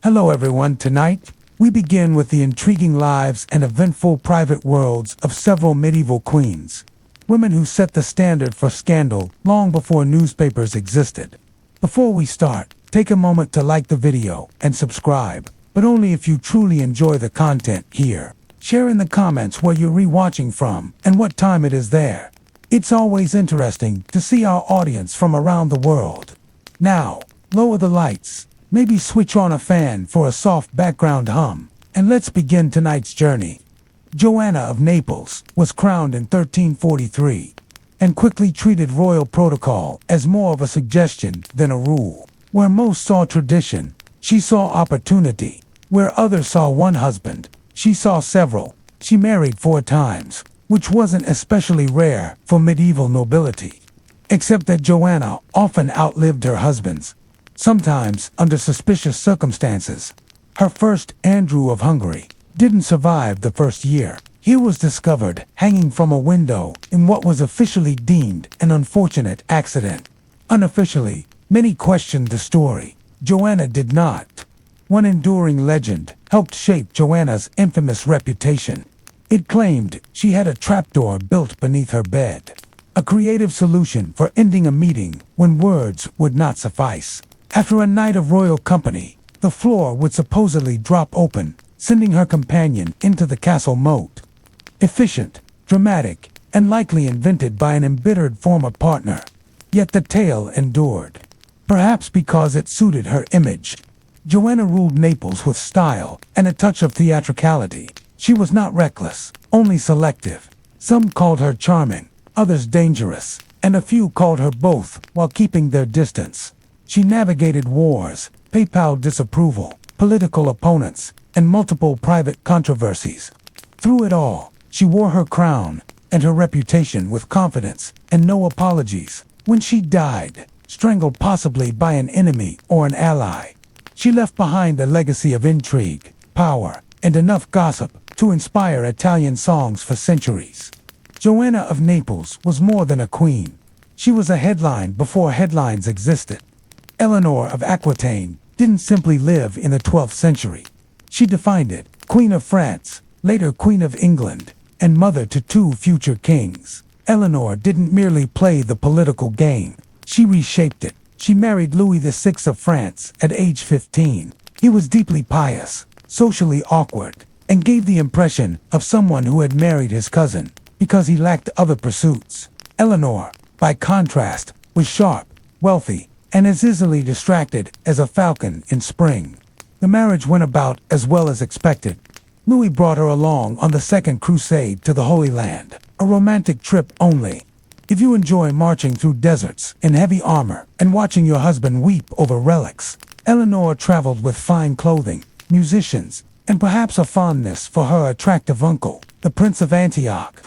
Hello everyone, tonight we begin with the intriguing lives and eventful private worlds of several medieval queens. Women who set the standard for scandal long before newspapers existed. Before we start, take a moment to like the video and subscribe, but only if you truly enjoy the content here. Share in the comments where you're rewatching from and what time it is there. It's always interesting to see our audience from around the world. Now, lower the lights. Maybe switch on a fan for a soft background hum, and let's begin tonight's journey. Joanna of Naples was crowned in 1343, and quickly treated royal protocol as more of a suggestion than a rule. Where most saw tradition, she saw opportunity. Where others saw one husband, she saw several. She married 4 times, which wasn't especially rare for medieval nobility. Except that Joanna often outlived her husbands, sometimes under suspicious circumstances. Her first, Andrew of Hungary, didn't survive the first year. He was discovered hanging from a window in what was officially deemed an unfortunate accident. Unofficially, many questioned the story. Joanna did not. One enduring legend helped shape Joanna's infamous reputation. It claimed she had a trapdoor built beneath her bed, a creative solution for ending a meeting when words would not suffice. After a night of royal company, the floor would supposedly drop open, sending her companion into the castle moat. Efficient, dramatic, and likely invented by an embittered former partner. Yet the tale endured. Perhaps because it suited her image. Joanna ruled Naples with style and a touch of theatricality. She was not reckless, only selective. Some called her charming, others dangerous, and a few called her both while keeping their distance. She navigated wars, papal disapproval, political opponents, and multiple private controversies. Through it all, she wore her crown and her reputation with confidence and no apologies. When she died, strangled possibly by an enemy or an ally, she left behind a legacy of intrigue, power, and enough gossip to inspire Italian songs for centuries. Joanna of Naples was more than a queen. She was a headline before headlines existed. Eleanor of Aquitaine didn't simply live in the 12th century. She defined it, Queen of France, later Queen of England, and mother to 2 future kings. Eleanor didn't merely play the political game. She reshaped it. She married Louis VI of France at age 15. He was deeply pious, socially awkward, and gave the impression of someone who had married his cousin because he lacked other pursuits. Eleanor, by contrast, was sharp, wealthy, and as easily distracted as a falcon in spring. The marriage went about as well as expected. Louis brought her along on the Second Crusade to the Holy Land, a romantic trip only. If you enjoy marching through deserts in heavy armor and watching your husband weep over relics, Eleanor traveled with fine clothing, musicians, and perhaps a fondness for her attractive uncle, the Prince of Antioch.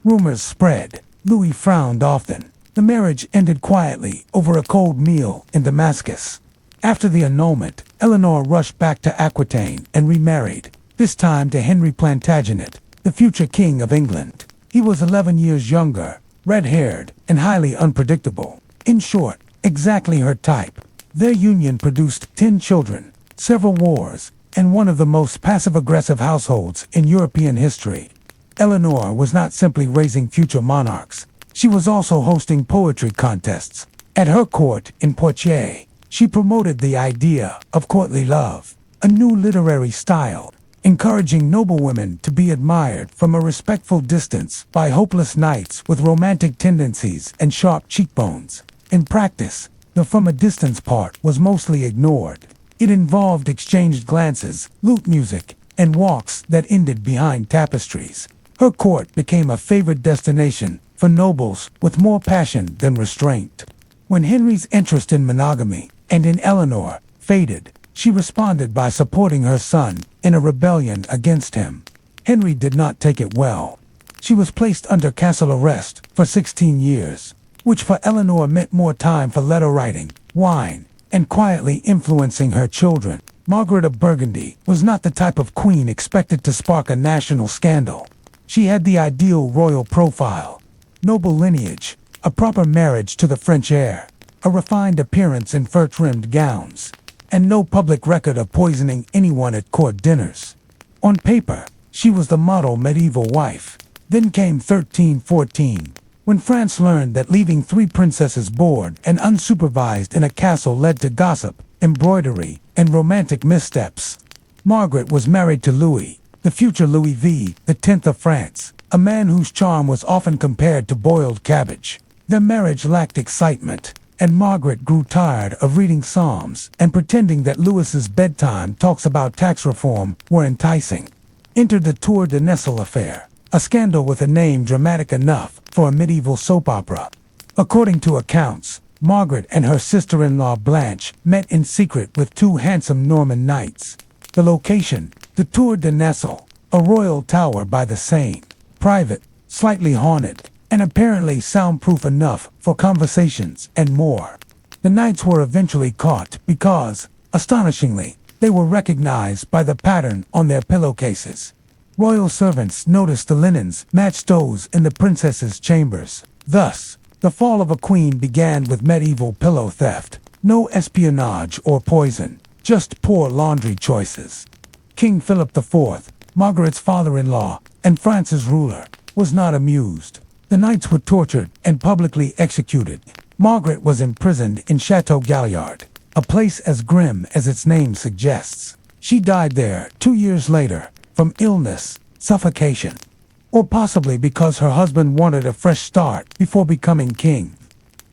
Rumors spread. Louis frowned often. The marriage ended quietly over a cold meal in Damascus. After the annulment, Eleanor rushed back to Aquitaine and remarried, this time to Henry Plantagenet, the future king of England. He was 11 years younger, red-haired, and highly unpredictable. In short, exactly her type. Their union produced 10 children, several wars, and one of the most passive-aggressive households in European history. Eleanor was not simply raising future monarchs. She was also hosting poetry contests. At her court in Poitiers, she promoted the idea of courtly love, a new literary style, encouraging noblewomen to be admired from a respectful distance by hopeless knights with romantic tendencies and sharp cheekbones. In practice, the from a distance part was mostly ignored. It involved exchanged glances, lute music, and walks that ended behind tapestries. Her court became a favored destination for nobles with more passion than restraint. When Henry's interest in monogamy and in Eleanor faded, she responded by supporting her son in a rebellion against him. Henry did not take it well. She was placed under castle arrest for 16 years, which for Eleanor meant more time for letter writing, wine, and quietly influencing her children. Margaret of Burgundy was not the type of queen expected to spark a national scandal. She had the ideal royal profile. Noble lineage, a proper marriage to the French heir, a refined appearance in fur-trimmed gowns. and no public record of poisoning anyone at court dinners. On paper, she was the model medieval wife. Then came 1314, when France learned that leaving 3 princesses bored and unsupervised in a castle led to gossip, embroidery, and romantic missteps. Margaret was married to Louis, the future Louis V, the 10th of France, a man whose charm was often compared to boiled cabbage. Their marriage lacked excitement, and Margaret grew tired of reading psalms and pretending that Louis's bedtime talks about tax reform were enticing. Entered the Tour de Nesle affair, a scandal with a name dramatic enough for a medieval soap opera. According to accounts, Margaret and her sister-in-law Blanche met in secret with 2 handsome Norman knights. The location, the Tour de Nesle, a royal tower by the Seine, private, slightly haunted, and apparently soundproof enough for conversations and more. The knights were eventually caught because, astonishingly, they were recognized by the pattern on their pillowcases. Royal servants noticed the linens matched those in the princesses' chambers. Thus, the fall of a queen began with medieval pillow theft. No espionage or poison, just poor laundry choices. King Philip IV, Margaret's father-in-law and France's ruler, was not amused. The knights were tortured and publicly executed. Margaret was imprisoned in Chateau Galliard, a place as grim as its name suggests. She died there 2 years later, from illness, suffocation, or possibly because her husband wanted a fresh start before becoming king.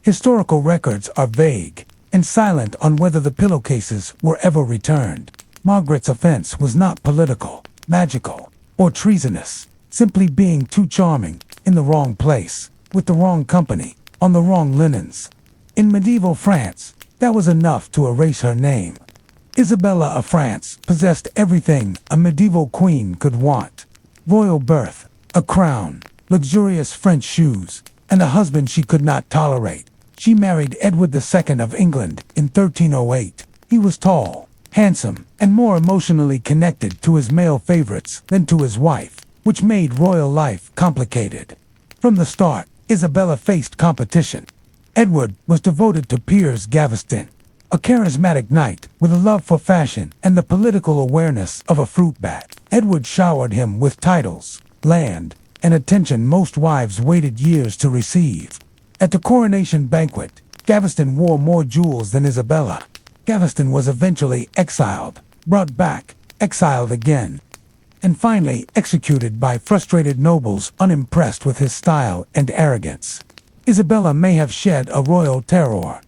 Historical records are vague and silent on whether the pillowcases were ever returned. Margaret's offense was not political, magical, or treasonous, simply being too charming, in the wrong place, with the wrong company, on the wrong linens. In medieval France, that was enough to erase her name. Isabella of France possessed everything a medieval queen could want: royal birth, a crown, luxurious French shoes, and a husband she could not tolerate. She married Edward II of England in 1308. He was tall, handsome, and more emotionally connected to his male favorites than to his wife, which made royal life complicated. From the start, Isabella faced competition. Edward was devoted to Piers Gaveston, a charismatic knight with a love for fashion and the political awareness of a fruit bat. Edward showered him with titles, land, and attention most wives waited years to receive. At the coronation banquet, Gaveston wore more jewels than Isabella. Gaveston was eventually exiled, brought back, exiled again, and finally executed by frustrated nobles unimpressed with his style and arrogance. Isabella may have shed a royal terror,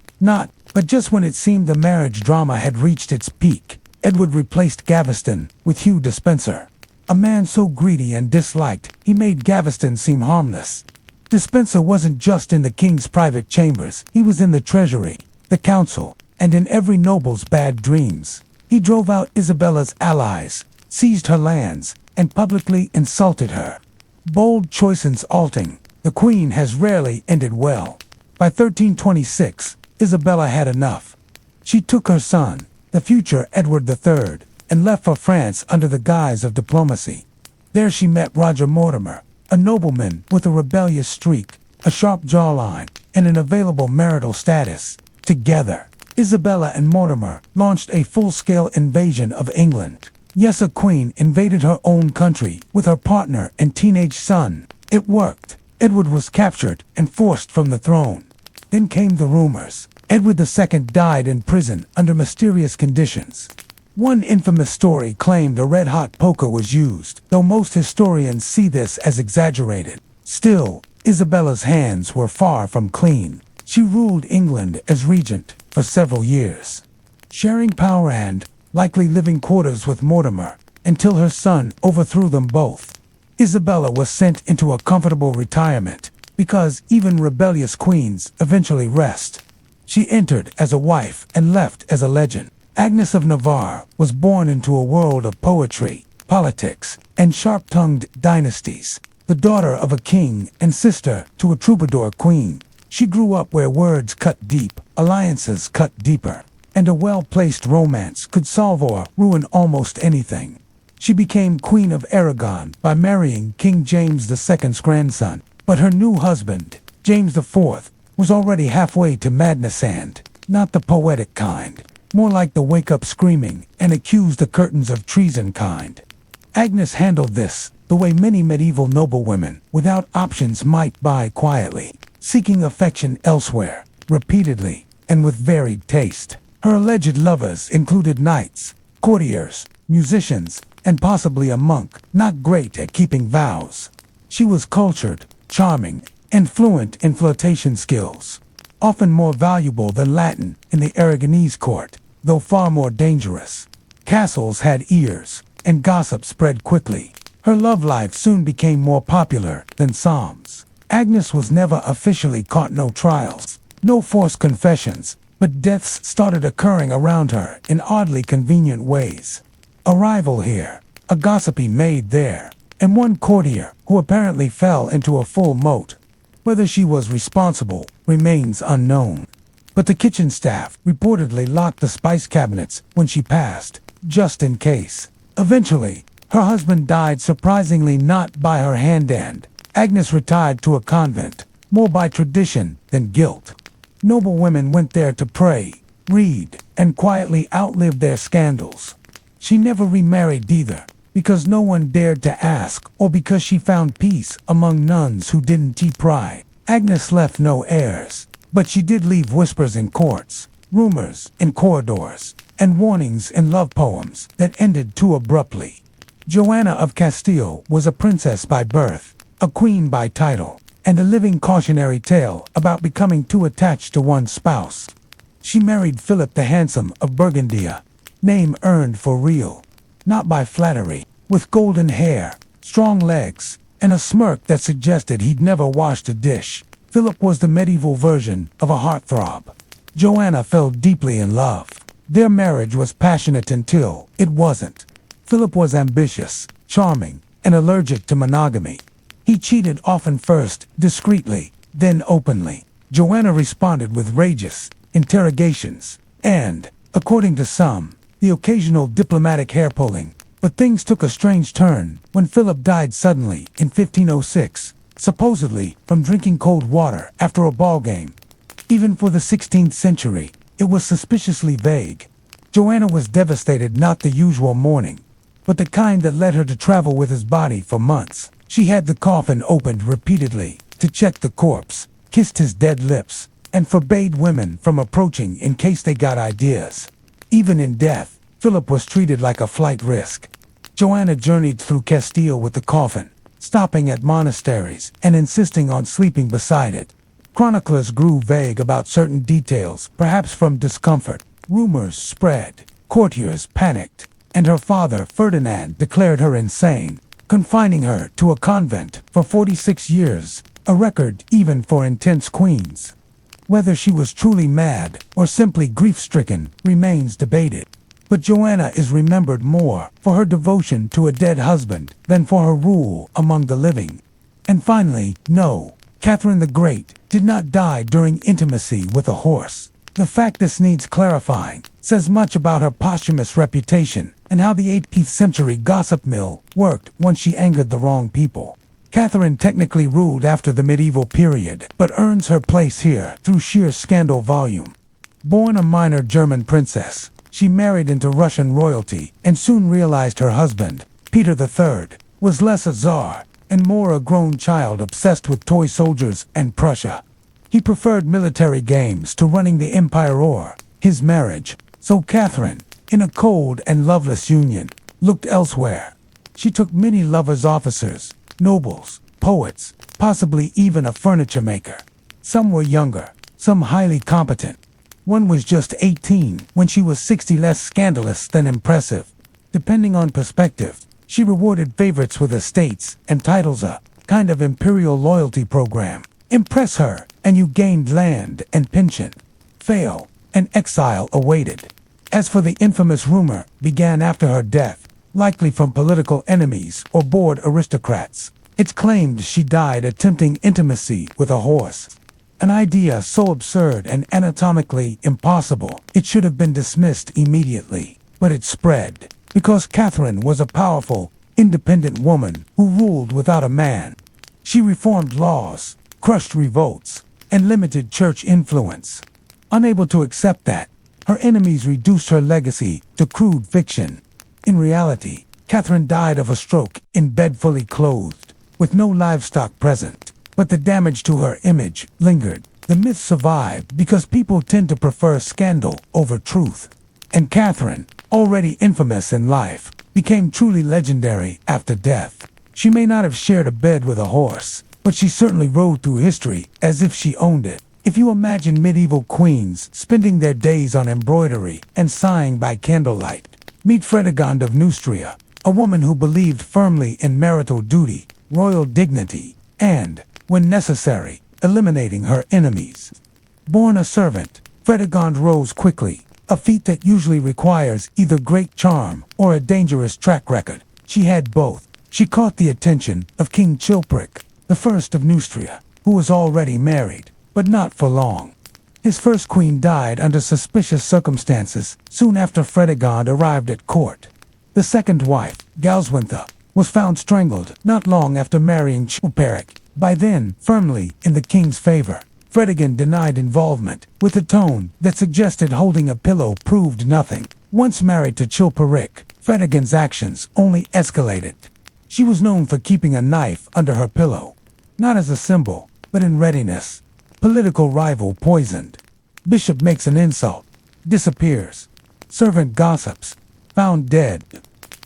but just when it seemed the marriage drama had reached its peak, Edward replaced Gaveston with Hugh Despenser, a man so greedy and disliked he made Gaveston seem harmless. Despenser wasn't just in the king's private chambers, he was in the treasury, the council, and in every noble's bad dreams. He drove out Isabella's allies, seized her lands, and publicly insulted her. Bold choices alting, the queen has rarely ended well. By 1326, Isabella had enough. She took her son, the future Edward III, and left for France under the guise of diplomacy. There she met Roger Mortimer, a nobleman with a rebellious streak, a sharp jawline, and an available marital status. Together, Isabella and Mortimer launched a full-scale invasion of England. Yes, a queen invaded her own country with her partner and teenage son. It worked. Edward was captured and forced from the throne. Then came the rumors. Edward II died in prison under mysterious conditions. One infamous story claimed a red-hot poker was used, though most historians see this as exaggerated. Still, Isabella's hands were far from clean. She ruled England as regent for several years, sharing power and, likely living quarters with Mortimer, until her son overthrew them both. Isabella was sent into a comfortable retirement, because even rebellious queens eventually rest. She entered as a wife and left as a legend. Agnes of Navarre was born into a world of poetry, politics, and sharp-tongued dynasties. The daughter of a king and sister to a troubadour queen, she grew up where words cut deep, alliances cut deeper, and a well-placed romance could solve or ruin almost anything. She became Queen of Aragon by marrying King James II's grandson, but her new husband, James IV, was already halfway to madness and not the poetic kind. more like the wake-up screaming and accuse the curtains of treason kind. Agnes handled this the way many medieval noblewomen without options might buy quietly, seeking affection elsewhere, repeatedly, and with varied taste. Her alleged lovers included knights, courtiers, musicians, and possibly a monk, not great at keeping vows. She was cultured, charming, and fluent in flirtation skills, often more valuable than Latin in the Aragonese court, though far more dangerous. Castles had ears, and gossip spread quickly. Her love life soon became more popular than Psalms. Agnes was never officially caught, no trials, no forced confessions, but deaths started occurring around her in oddly convenient ways. A rival here, a gossipy maid there, and one courtier who apparently fell into a full moat. Whether she was responsible remains unknown. But the kitchen staff reportedly locked the spice cabinets when she passed, just in case. Eventually, her husband died surprisingly not by her hand, and Agnes retired to a convent, more by tradition than guilt. Noble women went there to pray, read, and quietly outlive their scandals. She never remarried either, because no one dared to ask, or because she found peace among nuns who didn't pry. Agnes left no heirs, but she did leave whispers in courts, rumors in corridors, and warnings in love poems that ended too abruptly. Joanna of Castile was a princess by birth, a queen by title, and a living cautionary tale about becoming too attached to one's spouse. She married Philip the Handsome of Burgundia, name earned for real, not by flattery, with golden hair, strong legs, and a smirk that suggested he'd never washed a dish. Philip was the medieval version of a heartthrob. Joanna fell deeply in love. Their marriage was passionate until it wasn't. Philip was ambitious, charming, and allergic to monogamy. He cheated often, first discreetly, then openly. Joanna responded with rageous interrogations and, according to some, the occasional diplomatic hair-pulling. But things took a strange turn when Philip died suddenly in 1506, supposedly from drinking cold water after a ball game. Even for the 16th century, it was suspiciously vague. Joanna was devastated, not the usual mourning, but the kind that led her to travel with his body for months. She had the coffin opened repeatedly to check the corpse, kissed his dead lips, and forbade women from approaching in case they got ideas. Even in death, Philip was treated like a flight risk. Joanna journeyed through Castile with the coffin, stopping at monasteries and insisting on sleeping beside it. Chroniclers grew vague about certain details, perhaps from discomfort. Rumors spread, courtiers panicked, and her father, Ferdinand, declared her insane, confining her to a convent for 46 years, a record even for intense queens. Whether she was truly mad or simply grief-stricken remains debated. But Joanna is remembered more for her devotion to a dead husband than for her rule among the living. And finally, no, Catherine the Great did not die during intimacy with a horse. The fact this needs clarifying says much about her posthumous reputation and how the 18th century gossip mill worked once she angered the wrong people. Catherine technically ruled after the medieval period, but earns her place here through sheer scandal volume. Born a minor German princess, she married into Russian royalty and soon realized her husband, Peter III, was less a czar and more a grown child obsessed with toy soldiers and Prussia. He preferred military games to running the empire or his marriage, so Catherine, in a cold and loveless union, looked elsewhere. She took many lovers, officers, nobles, poets, possibly even a furniture maker. Some were younger, some highly competent. One was just 18 when she was 60, less scandalous than impressive. Depending on perspective, she rewarded favorites with estates and titles, a kind of imperial loyalty program. Impress her, and you gained land and pension. Fail, and exile awaited. As for the infamous rumor, began after her death, likely from political enemies or bored aristocrats. It's claimed she died attempting intimacy with a horse. An idea so absurd and anatomically impossible, it should have been dismissed immediately. But it spread, because Catherine was a powerful, independent woman who ruled without a man. She reformed laws, crushed revolts, and limited church influence. Unable to accept that, Her enemies reduced her legacy to crude fiction. In reality, Catherine died of a stroke in bed fully clothed, with no livestock present. But the damage to her image lingered. The myth survived because people tend to prefer scandal over truth. And Catherine, already infamous in life, became truly legendary after death. She may not have shared a bed with a horse, but she certainly rode through history as if she owned it. If you imagine medieval queens spending their days on embroidery and sighing by candlelight, meet Fredegond of Neustria, a woman who believed firmly in marital duty, royal dignity, and, when necessary, eliminating her enemies. Born a servant, Fredegond rose quickly, a feat that usually requires either great charm or a dangerous track record. She had both. She caught the attention of King Chilperic, the first of Neustria, who was already married, but not for long. His first queen died under suspicious circumstances soon after Fredegond arrived at court. The second wife, Galswintha, was found strangled not long after marrying Chilperic, by then firmly in the king's favor. Fredegond denied involvement, with a tone that suggested holding a pillow proved nothing. Once married to Chilperic, Fredegond's actions only escalated. She was known for keeping a knife under her pillow, not as a symbol, but in readiness. Political rival poisoned. Bishop makes an insult, disappears. Servant gossips, found dead.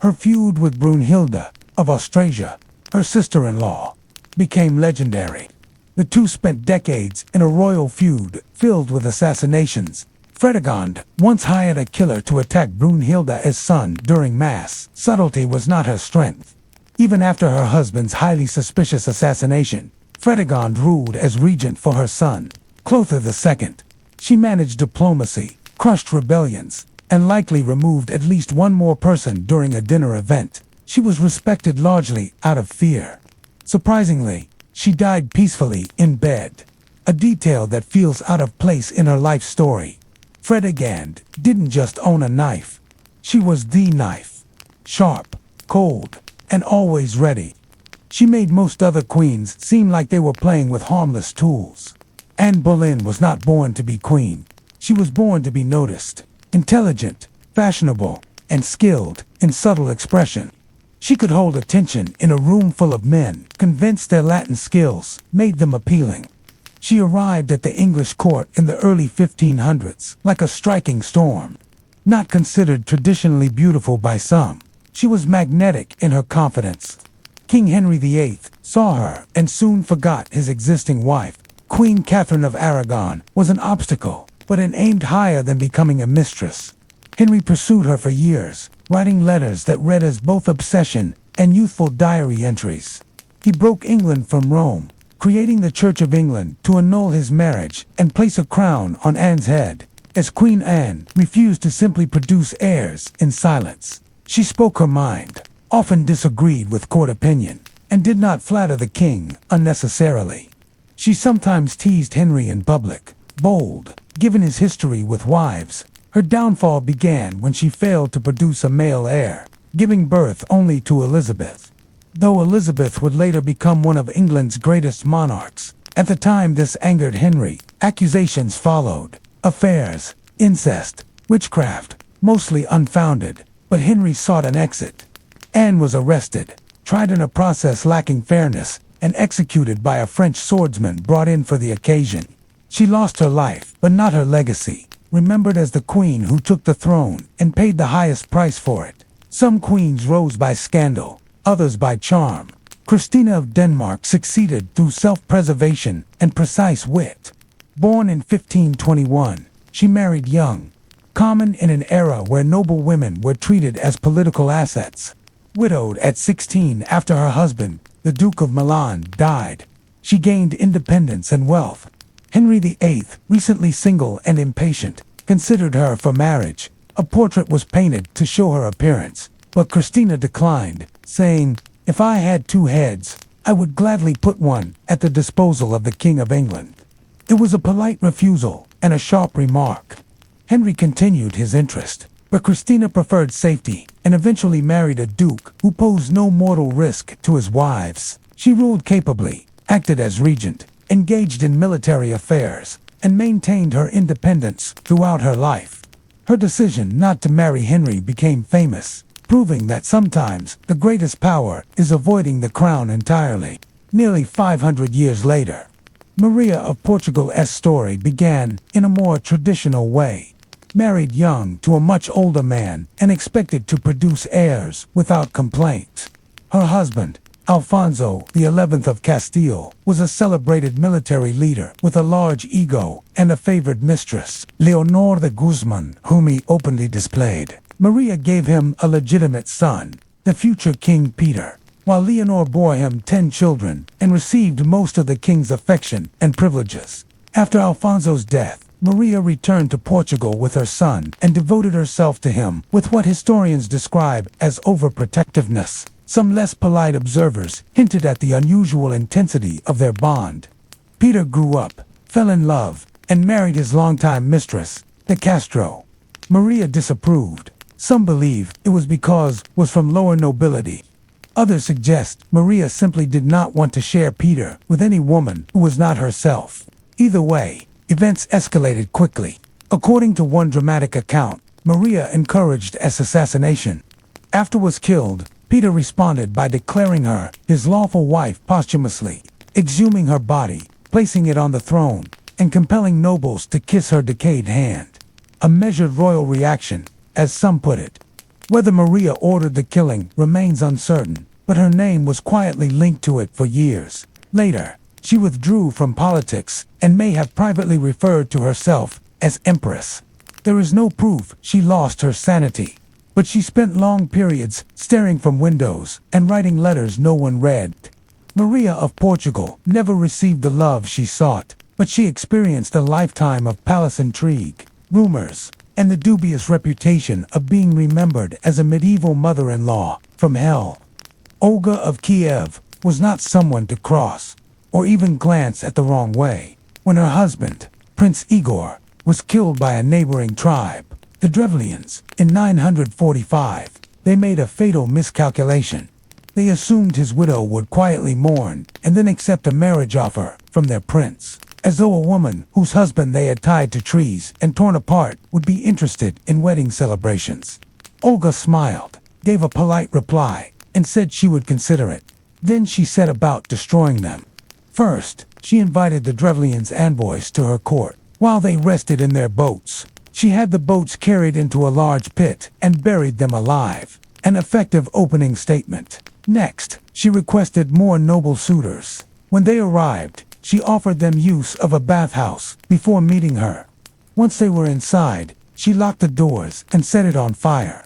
Her feud with Brunhilde of Austrasia, her sister-in-law, became legendary. The two spent decades in a royal feud filled with assassinations. Fredegond once hired a killer to attack Brunhilde's son during Mass. Subtlety was not her strength. Even after her husband's highly suspicious assassination, Fredegond ruled as regent for her son, Clothar II. She managed diplomacy, crushed rebellions, and likely removed at least one more person during a dinner event. She was respected largely out of fear. Surprisingly, she died peacefully in bed, a detail that feels out of place in her life story. Fredegond didn't just own a knife. She was the knife. Sharp, cold, and always ready. She made most other queens seem like they were playing with harmless tools. Anne Boleyn was not born to be queen. She was born to be noticed, intelligent, fashionable, and skilled in subtle expression. She could hold attention in a room full of men, convinced their Latin skills made them appealing. She arrived at the English court in the early 1500s like a striking storm. Not considered traditionally beautiful by some, she was magnetic in her confidence. King Henry VIII saw her and soon forgot his existing wife. Queen Catherine of Aragon was an obstacle, but it aimed higher than becoming a mistress. Henry pursued her for years, writing letters that read as both obsession and youthful diary entries. He broke England from Rome, creating the Church of England to annul his marriage and place a crown on Anne's head, as Queen Anne refused to simply produce heirs in silence. She spoke her mind, often disagreed with court opinion, and did not flatter the king unnecessarily. She sometimes teased Henry in public, bold, given his history with wives. Her downfall began when she failed to produce a male heir, giving birth only to Elizabeth. Though Elizabeth would later become one of England's greatest monarchs, at the time this angered Henry. Accusations followed: affairs, incest, witchcraft, mostly unfounded, but Henry sought an exit. Anne was arrested, tried in a process lacking fairness, and executed by a French swordsman brought in for the occasion. She lost her life, but not her legacy, remembered as the queen who took the throne and paid the highest price for it. Some queens rose by scandal, others by charm. Christina of Denmark succeeded through self-preservation and precise wit. Born in 1521, she married young, common in an era where noble women were treated as political assets. Widowed at 16 after her husband, the Duke of Milan, died, she gained independence and wealth. Henry VIII, recently single and impatient, considered her for marriage. A portrait was painted to show her appearance, but Christina declined, saying, "If I had two heads, I would gladly put one at the disposal of the King of England." It was a polite refusal and a sharp remark. Henry continued his interest, but Christina preferred safety and eventually married a duke who posed no mortal risk to his wives. She ruled capably, acted as regent, engaged in military affairs, and maintained her independence throughout her life. Her decision not to marry Henry became famous, proving that sometimes the greatest power is avoiding the crown entirely. Nearly 500 years later, Maria of Portugal's story began in a more traditional way. Married young to a much older man and expected to produce heirs without complaints. Her husband, Alfonso XI of Castile, was a celebrated military leader with a large ego and a favored mistress, Leonor de Guzman, whom he openly displayed. Maria gave him a legitimate son, the future King Peter, while Leonor bore him 10 children and received most of the king's affection and privileges. After Alfonso's death, Maria returned to Portugal with her son and devoted herself to him with what historians describe as overprotectiveness. Some less polite observers hinted at the unusual intensity of their bond. Peter grew up, fell in love, and married his longtime mistress, de Castro. Maria disapproved. Some believe it was because was from lower nobility. Others suggest Maria simply did not want to share Peter with any woman who was not herself. Either way, events escalated quickly. According to one dramatic account, Maria encouraged his assassination. After was killed, Peter responded by declaring her his lawful wife posthumously, exhuming her body, placing it on the throne, and compelling nobles to kiss her decayed hand. A measured royal reaction, as some put it. Whether Maria ordered the killing remains uncertain, but her name was quietly linked to it for years. Later, she withdrew from politics and may have privately referred to herself as Empress. There is no proof she lost her sanity, but she spent long periods staring from windows and writing letters no one read. Maria of Portugal never received the love she sought, but she experienced a lifetime of palace intrigue, rumors, and the dubious reputation of being remembered as a medieval mother-in-law from hell. Olga of Kiev was not someone to cross, or even glance at the wrong way. When her husband, Prince Igor, was killed by a neighboring tribe, the Drevlians, in 945, they made a fatal miscalculation. They assumed his widow would quietly mourn and then accept a marriage offer from their prince, as though a woman whose husband they had tied to trees and torn apart would be interested in wedding celebrations. Olga smiled, gave a polite reply, and said she would consider it. Then she set about destroying them. First, she invited the Drevlians' envoys to her court. While they rested in their boats, she had the boats carried into a large pit and buried them alive, an effective opening statement. Next, she requested more noble suitors. When they arrived, she offered them use of a bathhouse before meeting her. Once they were inside, she locked the doors and set it on fire.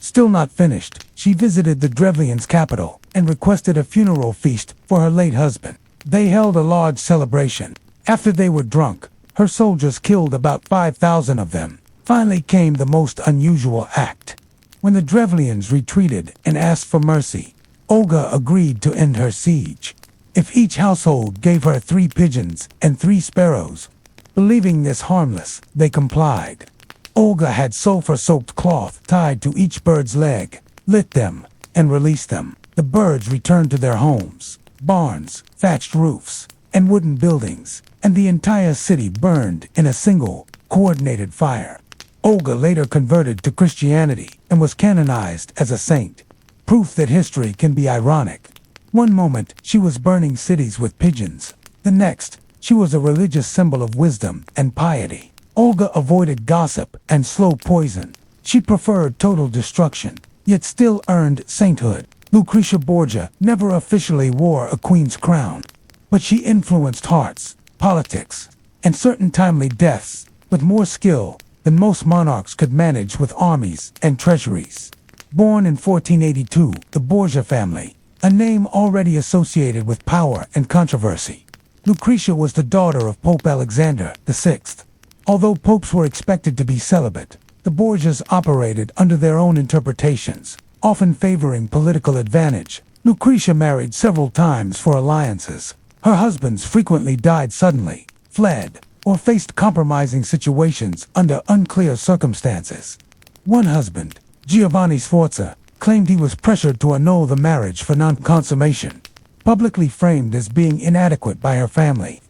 Still not finished, she visited the Drevlians' capital and requested a funeral feast for her late husband. They held a large celebration. After they were drunk, her soldiers killed about 5,000 of them. Finally came the most unusual act. When the Drevlians retreated and asked for mercy, Olga agreed to end her siege. If each household gave her 3 pigeons and 3 sparrows, believing this harmless, they complied. Olga had sulfur-soaked cloth tied to each bird's leg, lit them, and released them. The birds returned to their homes, barns, thatched roofs, and wooden buildings, and the entire city burned in a single, coordinated fire. Olga later converted to Christianity and was canonized as a saint, proof that history can be ironic. One moment, she was burning cities with pigeons. The next, she was a religious symbol of wisdom and piety. Olga avoided gossip and slow poison. She preferred total destruction, yet still earned sainthood. Lucretia Borgia never officially wore a queen's crown, but she influenced hearts, politics, and certain timely deaths with more skill than most monarchs could manage with armies and treasuries. Born in 1482, the Borgia family, a name already associated with power and controversy. Lucretia was the daughter of Pope Alexander VI. Although popes were expected to be celibate, the Borgias operated under their own interpretations, often favoring political advantage. Lucretia married several times for alliances. Her husbands frequently died suddenly, fled, or faced compromising situations under unclear circumstances. One husband, Giovanni Sforza, claimed he was pressured to annul the marriage for non-consummation, publicly framed as being inadequate by her family.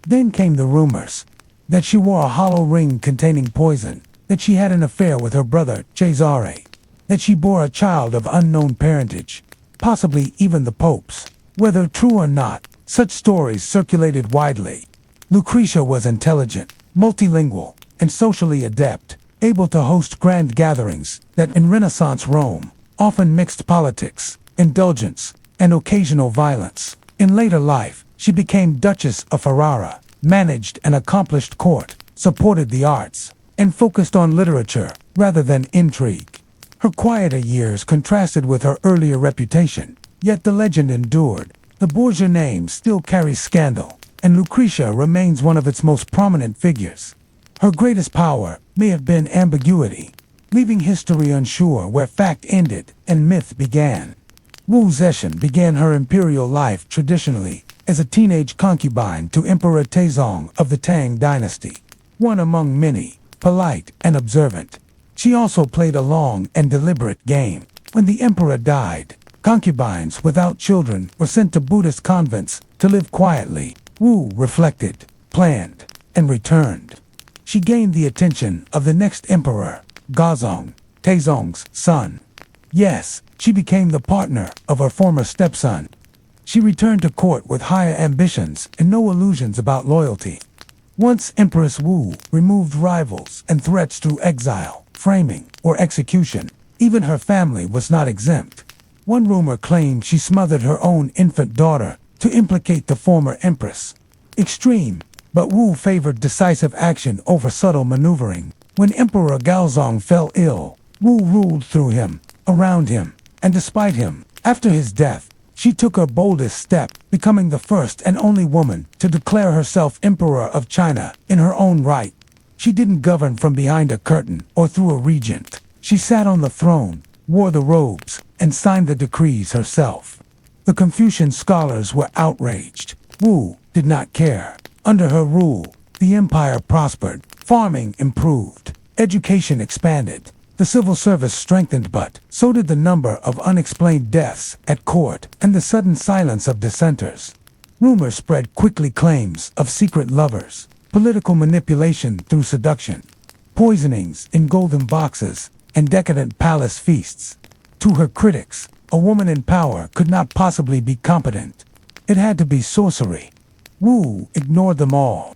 Then came the rumors that she wore a hollow ring containing poison, that she had an affair with her brother Cesare, that she bore a child of unknown parentage, possibly even the Pope's. Whether true or not, such stories circulated widely. Lucretia was intelligent, multilingual, and socially adept, able to host grand gatherings that in Renaissance Rome often mixed politics, indulgence, and occasional violence. In later life, she became Duchess of Ferrara, managed an accomplished court, supported the arts, and focused on literature rather than intrigue. Her quieter years contrasted with her earlier reputation, yet the legend endured. The Borgia name still carries scandal, and Lucretia remains one of its most prominent figures. Her greatest power may have been ambiguity, leaving history unsure where fact ended and myth began. Wu Zetian began her imperial life traditionally as a teenage concubine to Emperor Taizong of the Tang dynasty, one among many, polite and observant. She also played a long and deliberate game. When the emperor died, concubines without children were sent to Buddhist convents to live quietly. Wu reflected, planned, and returned. She gained the attention of the next emperor, Gaozong, Taizong's son. Yes, she became the partner of her former stepson. She returned to court with higher ambitions and no illusions about loyalty. Once Empress Wu removed rivals and threats through exile, framing, or execution. Even her family was not exempt. One rumor claimed she smothered her own infant daughter to implicate the former empress. Extreme, but Wu favored decisive action over subtle maneuvering. When Emperor Gaozong fell ill, Wu ruled through him, around him, and despite him. After his death, she took her boldest step, becoming the first and only woman to declare herself Emperor of China in her own right. She didn't govern from behind a curtain or through a regent. She sat on the throne, wore the robes, and signed the decrees herself. The Confucian scholars were outraged. Wu did not care. Under her rule, the empire prospered, farming improved, education expanded, the civil service strengthened, but so did the number of unexplained deaths at court and the sudden silence of dissenters. Rumors spread quickly, claims of secret lovers, political manipulation through seduction, poisonings in golden boxes, and decadent palace feasts. To her critics, a woman in power could not possibly be competent. It had to be sorcery. Wu ignored them all.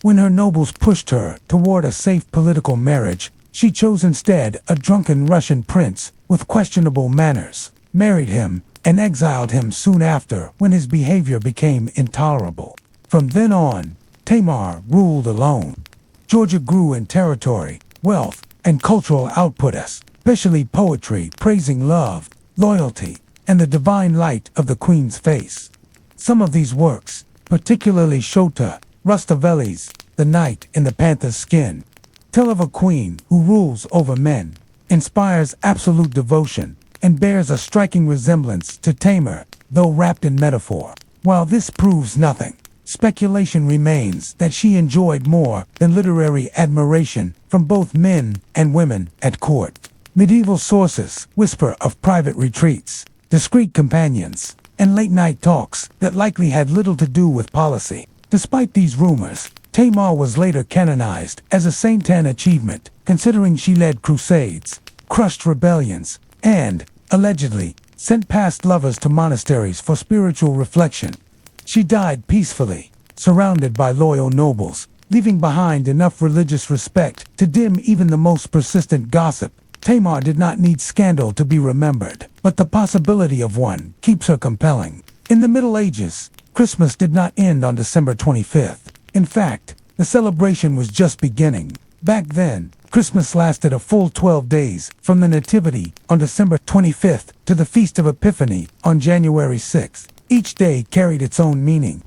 When her nobles pushed her toward a safe political marriage, she chose instead a drunken Russian prince with questionable manners, married him, and exiled him soon after when his behavior became intolerable. From then on, Tamar ruled alone. Georgia grew in territory, wealth, and cultural output, especially poetry praising love, loyalty, and the divine light of the queen's face. Some of these works, particularly Shota Rustavelli's The Knight in the Panther's Skin, tell of a queen who rules over men, inspires absolute devotion, and bears a striking resemblance to Tamar, though wrapped in metaphor. While this proves nothing, speculation remains that she enjoyed more than literary admiration from both men and women at court. Medieval sources whisper of private retreats, discreet companions, and late-night talks that likely had little to do with policy. Despite these rumors, Tamar was later canonized as a saint, an achievement, considering she led crusades, crushed rebellions, and, allegedly, sent past lovers to monasteries for spiritual reflection. She died peacefully, surrounded by loyal nobles, leaving behind enough religious respect to dim even the most persistent gossip. Tamar did not need scandal to be remembered, but the possibility of one keeps her compelling. In the Middle Ages, Christmas did not end on December 25th. In fact, the celebration was just beginning. Back then, Christmas lasted a full 12 days, from the Nativity on December 25th to the Feast of Epiphany on January 6th. Each day carried its own meaning,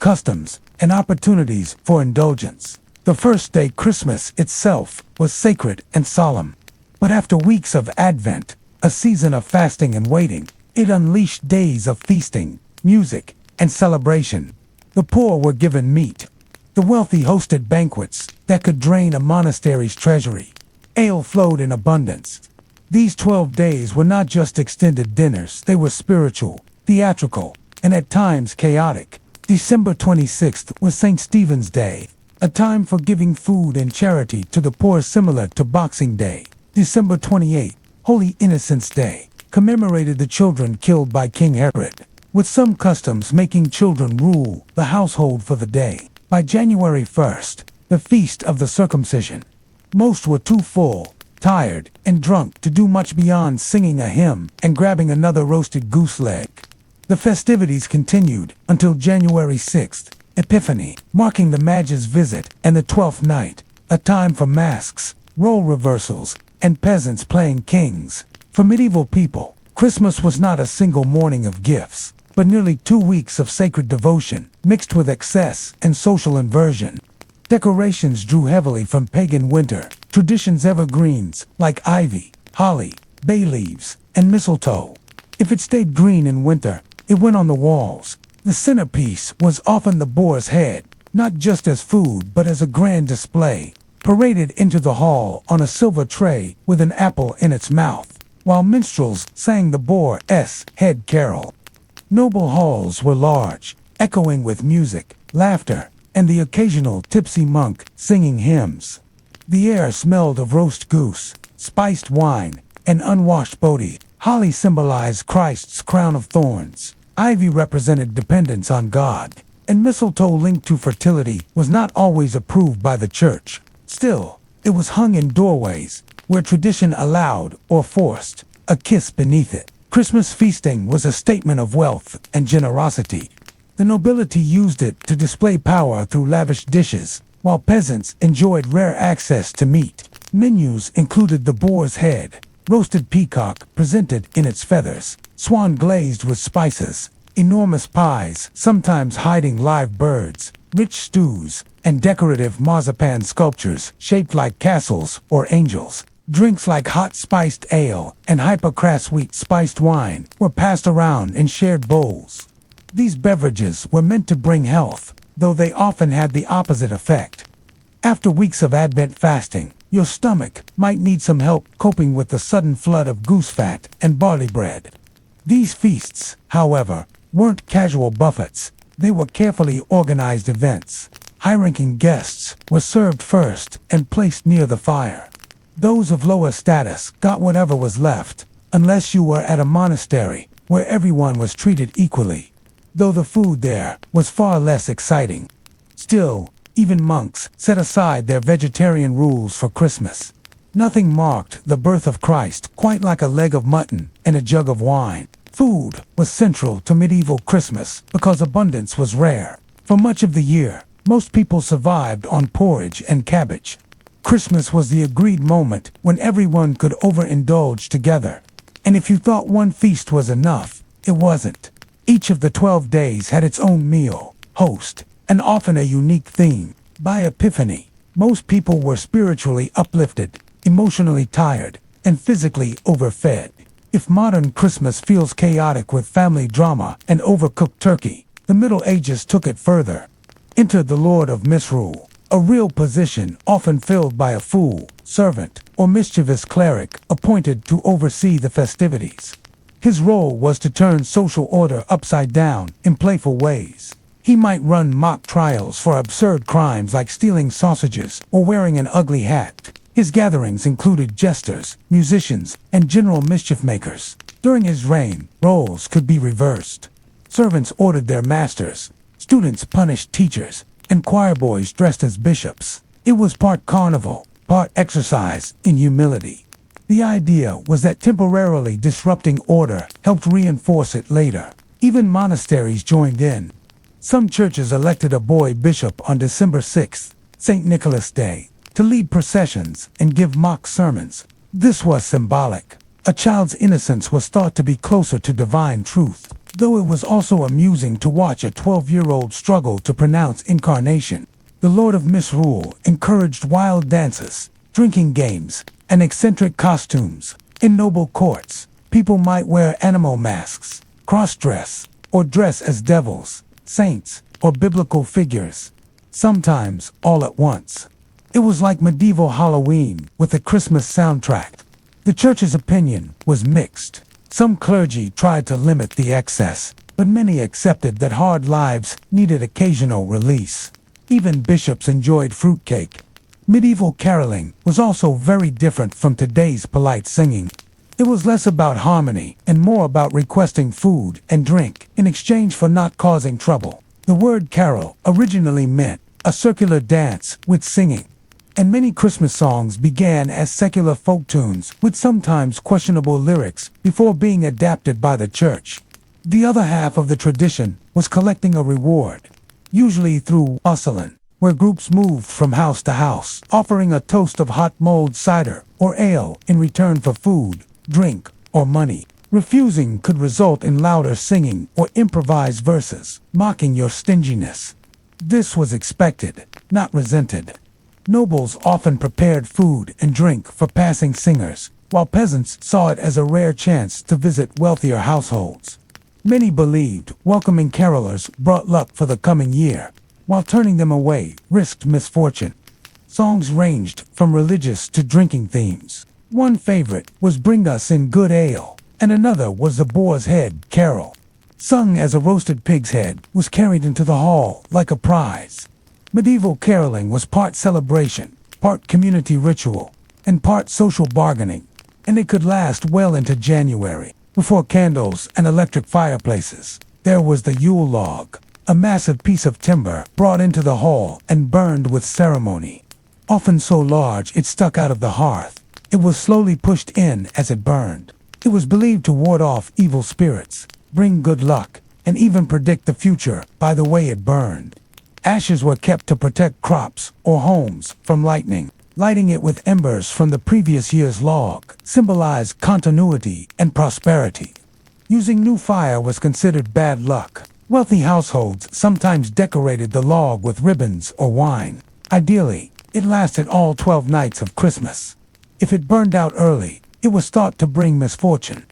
customs, and opportunities for indulgence. The first day, Christmas itself, was sacred and solemn. But after weeks of Advent, a season of fasting and waiting, it unleashed days of feasting, music, and celebration. The poor were given meat. The wealthy hosted banquets that could drain a monastery's treasury. Ale flowed in abundance. These 12 days were not just extended dinners, they were spiritual, theatrical, and at times chaotic. December 26th was St. Stephen's Day, a time for giving food and charity to the poor similar to Boxing Day. December 28th, Holy Innocents' Day, commemorated the children killed by King Herod, with some customs making children rule the household for the day. By January 1st, the Feast of the Circumcision. Most were too full, tired, and drunk to do much beyond singing a hymn and grabbing another roasted goose leg. The festivities continued until January 6th, Epiphany, marking the Magi's visit, and the 12th night, a time for masks, role reversals, and peasants playing kings. For medieval people, Christmas was not a single morning of gifts, but nearly 2 weeks of sacred devotion, mixed with excess and social inversion. Decorations drew heavily from pagan winter, traditions evergreens like ivy, holly, bay leaves, and mistletoe. If it stayed green in winter, it went on the walls. The centerpiece was often the boar's head, not just as food but as a grand display, paraded into the hall on a silver tray with an apple in its mouth, while minstrels sang the boar's head carol. Noble halls were large, echoing with music, laughter, and the occasional tipsy monk singing hymns. The air smelled of roast goose, spiced wine, and unwashed booty. Holly symbolized Christ's crown of thorns. Ivy represented dependence on God, and mistletoe linked to fertility was not always approved by the church. Still, it was hung in doorways, where tradition allowed, or forced, a kiss beneath it. Christmas feasting was a statement of wealth and generosity. The nobility used it to display power through lavish dishes, while peasants enjoyed rare access to meat. Menus included the boar's head, roasted peacock presented in its feathers, swan glazed with spices, enormous pies, sometimes hiding live birds, rich stews, and decorative marzipan sculptures shaped like castles or angels. Drinks like hot spiced ale and hypercras sweet spiced wine were passed around in shared bowls. These beverages were meant to bring health, though they often had the opposite effect. After weeks of Advent fasting, your stomach might need some help coping with the sudden flood of goose fat and barley bread. These feasts, however, weren't casual buffets. They were carefully organized events. High-ranking guests were served first and placed near the fire. Those of lower status got whatever was left, unless you were at a monastery where everyone was treated equally, though the food there was far less exciting. Still, even monks set aside their vegetarian rules for Christmas. Nothing marked the birth of Christ quite like a leg of mutton and a jug of wine. Food was central to medieval Christmas because abundance was rare. For much of the year, most people survived on porridge and cabbage. Christmas was the agreed moment when everyone could overindulge together. And if you thought one feast was enough, it wasn't. Each of the 12 days had its own meal, host, and often a unique theme. By Epiphany, most people were spiritually uplifted, emotionally tired, and physically overfed. If modern Christmas feels chaotic with family drama and overcooked turkey, the Middle Ages took it further. Enter the Lord of Misrule, a real position often filled by a fool, servant, or mischievous cleric appointed to oversee the festivities. His role was to turn social order upside down in playful ways. He might run mock trials for absurd crimes like stealing sausages or wearing an ugly hat. His gatherings included jesters, musicians, and general mischief makers. During his reign, roles could be reversed. Servants ordered their masters, students punished teachers, and choir boys dressed as bishops. It was part carnival, part exercise in humility. The idea was that temporarily disrupting order helped reinforce it later. Even monasteries joined in. Some churches elected a boy bishop on December 6th, St. Nicholas Day, to lead processions and give mock sermons. This was symbolic. A child's innocence was thought to be closer to divine truth, though it was also amusing to watch a 12-year-old struggle to pronounce incarnation. The Lord of Misrule encouraged wild dances, drinking games, and eccentric costumes. In noble courts, people might wear animal masks, cross-dress, or dress as devils, saints, or biblical figures, sometimes all at once. It was like medieval Halloween with a Christmas soundtrack. The church's opinion was mixed. Some clergy tried to limit the excess, but many accepted that hard lives needed occasional release. Even bishops enjoyed fruitcake. Medieval caroling was also very different from today's polite singing. It was less about harmony and more about requesting food and drink in exchange for not causing trouble. The word carol originally meant a circular dance with singing, and many Christmas songs began as secular folk tunes with sometimes questionable lyrics before being adapted by the church. The other half of the tradition was collecting a reward, usually through oscillon, where groups moved from house to house, offering a toast of hot mulled cider or ale in return for food, drink, or money. Refusing could result in louder singing or improvised verses, mocking your stinginess. This was expected, not resented. Nobles often prepared food and drink for passing singers, while peasants saw it as a rare chance to visit wealthier households. Many believed welcoming carolers brought luck for the coming year, while turning them away risked misfortune. Songs ranged from religious to drinking themes. One favorite was Bring Us in Good Ale, and another was the Boar's Head Carol. Sung as a roasted pig's head, was carried into the hall like a prize. Medieval caroling was part celebration, part community ritual, and part social bargaining, and it could last well into January. Before candles and electric fireplaces, there was the Yule log, a massive piece of timber brought into the hall and burned with ceremony. Often so large it stuck out of the hearth. It was slowly pushed in as it burned. It was believed to ward off evil spirits, bring good luck, and even predict the future by the way it burned. Ashes were kept to protect crops or homes from lightning. Lighting it with embers from the previous year's log symbolized continuity and prosperity. Using new fire was considered bad luck. Wealthy households sometimes decorated the log with ribbons or wine. Ideally, it lasted all 12 nights of Christmas. If it burned out early, it was thought to bring misfortune.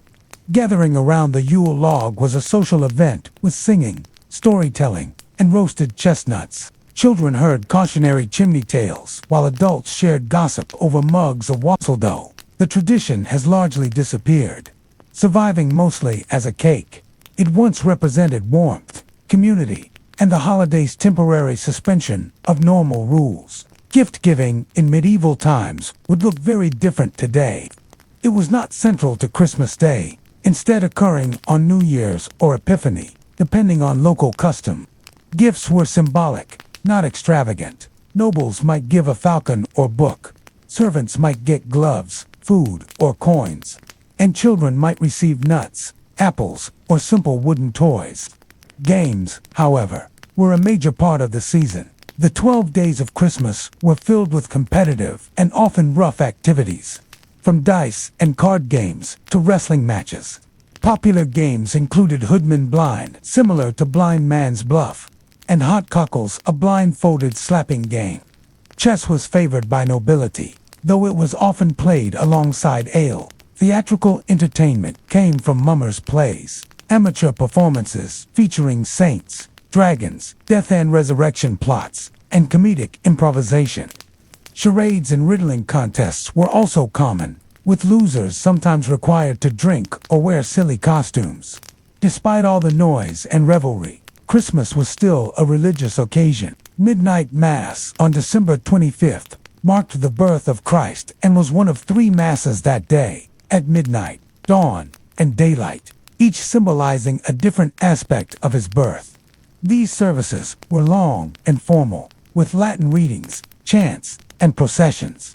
Gathering around the Yule log was a social event with singing, storytelling, and roasted chestnuts. Children heard cautionary chimney tales, while adults shared gossip over mugs of wassail dough. The tradition has largely disappeared, surviving mostly as a cake. It once represented warmth, community, and the holiday's temporary suspension of normal rules. Gift-giving in medieval times would look very different today. It was not central to Christmas Day, instead occurring on New Year's or Epiphany, depending on local custom. Gifts were symbolic, not extravagant. Nobles might give a falcon or book. Servants might get gloves, food, or coins. And children might receive nuts, apples, or simple wooden toys. Games, however, were a major part of the season. The 12 days of Christmas were filled with competitive and often rough activities, from dice and card games to wrestling matches. Popular games included Hoodman Blind, similar to Blind Man's Bluff, and Hot Cockles, a blindfolded slapping game. Chess was favored by nobility, though it was often played alongside ale. Theatrical entertainment came from mummers' plays, amateur performances featuring saints, dragons, death and resurrection plots, and comedic improvisation. Charades and riddling contests were also common, with losers sometimes required to drink or wear silly costumes. Despite all the noise and revelry, Christmas was still a religious occasion. Midnight Mass on December 25th marked the birth of Christ and was one of 3 masses that day, at midnight, dawn, and daylight, each symbolizing a different aspect of his birth. These services were long and formal, with Latin readings, chants, and processions.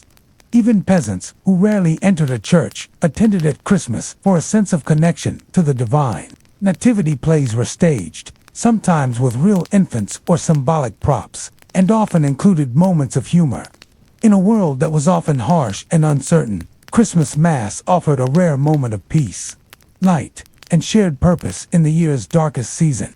Even peasants, who rarely entered a church, attended at Christmas for a sense of connection to the divine. Nativity plays were staged, sometimes with real infants or symbolic props, and often included moments of humor. In a world that was often harsh and uncertain, Christmas Mass offered a rare moment of peace, light, and shared purpose in the year's darkest season.